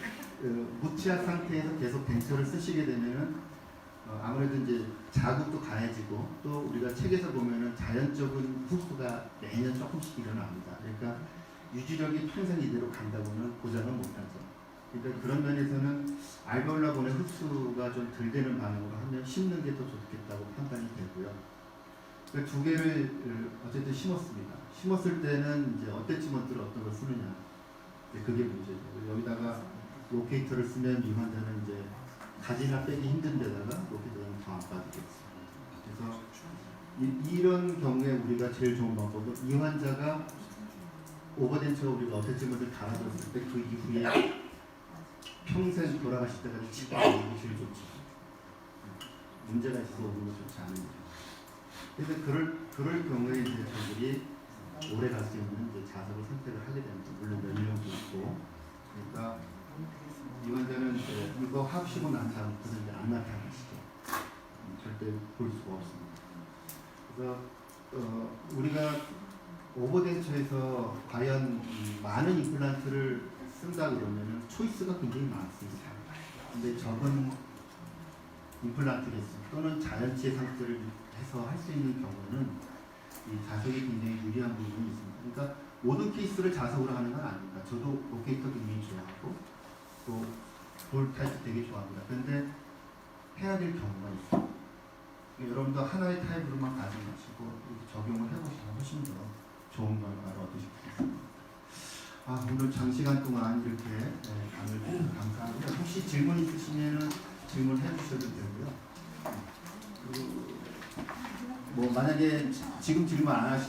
무치약 상태에서 계속 덴처를 쓰시게 되면은 아무래도 이제 자극도 강해지고 또 우리가 책에서 보면은 자연적인 흡수가 매년 조금씩 일어납니다. 그러니까 유지력이 평생 이대로 간다고는 보장은 못하죠. 그러니까 그런 면에서는 알베올라본의 흡수가 좀 덜 되는 방향으로 하면 심는 게 더 좋겠다고 판단이 되고요. 그 2개를 어쨌든 심었습니다. 심었을 때는 이제 어태치먼트를 어떤 걸 쓰느냐, 그게 문제죠. 여기다가 로케이터를 쓰면 이 환자는 이제 가지나 빼기 힘든 데다가 로케이터는 더 안 빠지겠습니다. 그래서 이런 경우에 우리가 제일 좋은 방법은 이 환자가 오버덴처 우리가 어태치먼트를 달아줬을 때 그 이후에 평생 돌아가실 때까지 치료하는 게 제일 좋죠. 문제가 있어서 오는 거 좋지 않은 거죠. 그래서 그럴 경우에 이제 저들이 오래 갈 수 있는 이제 자석을 선택을 하게 됩니다. 물론 연령도 있고. 그러니까 이 환자는 이거 합시고 난 다음부터는 이제 안 나타나시죠. 절대 볼 수가 없습니다. 그래서 우리가 오버덴처에서 과연 많은 임플란트를 쓴다 그러면은 초이스가 굉장히 많습니다. 근데 적은 임플란트 개수 또는 자연치의 상태를 해서 할 수 있는 경우는 이 자석이 굉장히 유리한 부분이 있습니다. 그러니까 모든 케이스를 자석으로 하는 건 아닙니다. 저도 로케이터 굉장히 좋아하고 또 볼 타입도 되게 좋아합니다. 그런데 해야 될 경우가 있어요. 여러분도 하나의 타입으로만 가지 마시고 이렇게 적용을 해보시면 훨씬 더 좋은 결과를 얻으실 수 있습니다. 오늘 장시간 동안 이렇게 강의를 해주셔서 감사하고요. 혹시 질문 있으시면 질문해 주셔도 되고요. 그리고 뭐 만약에 지금 질문 안 하시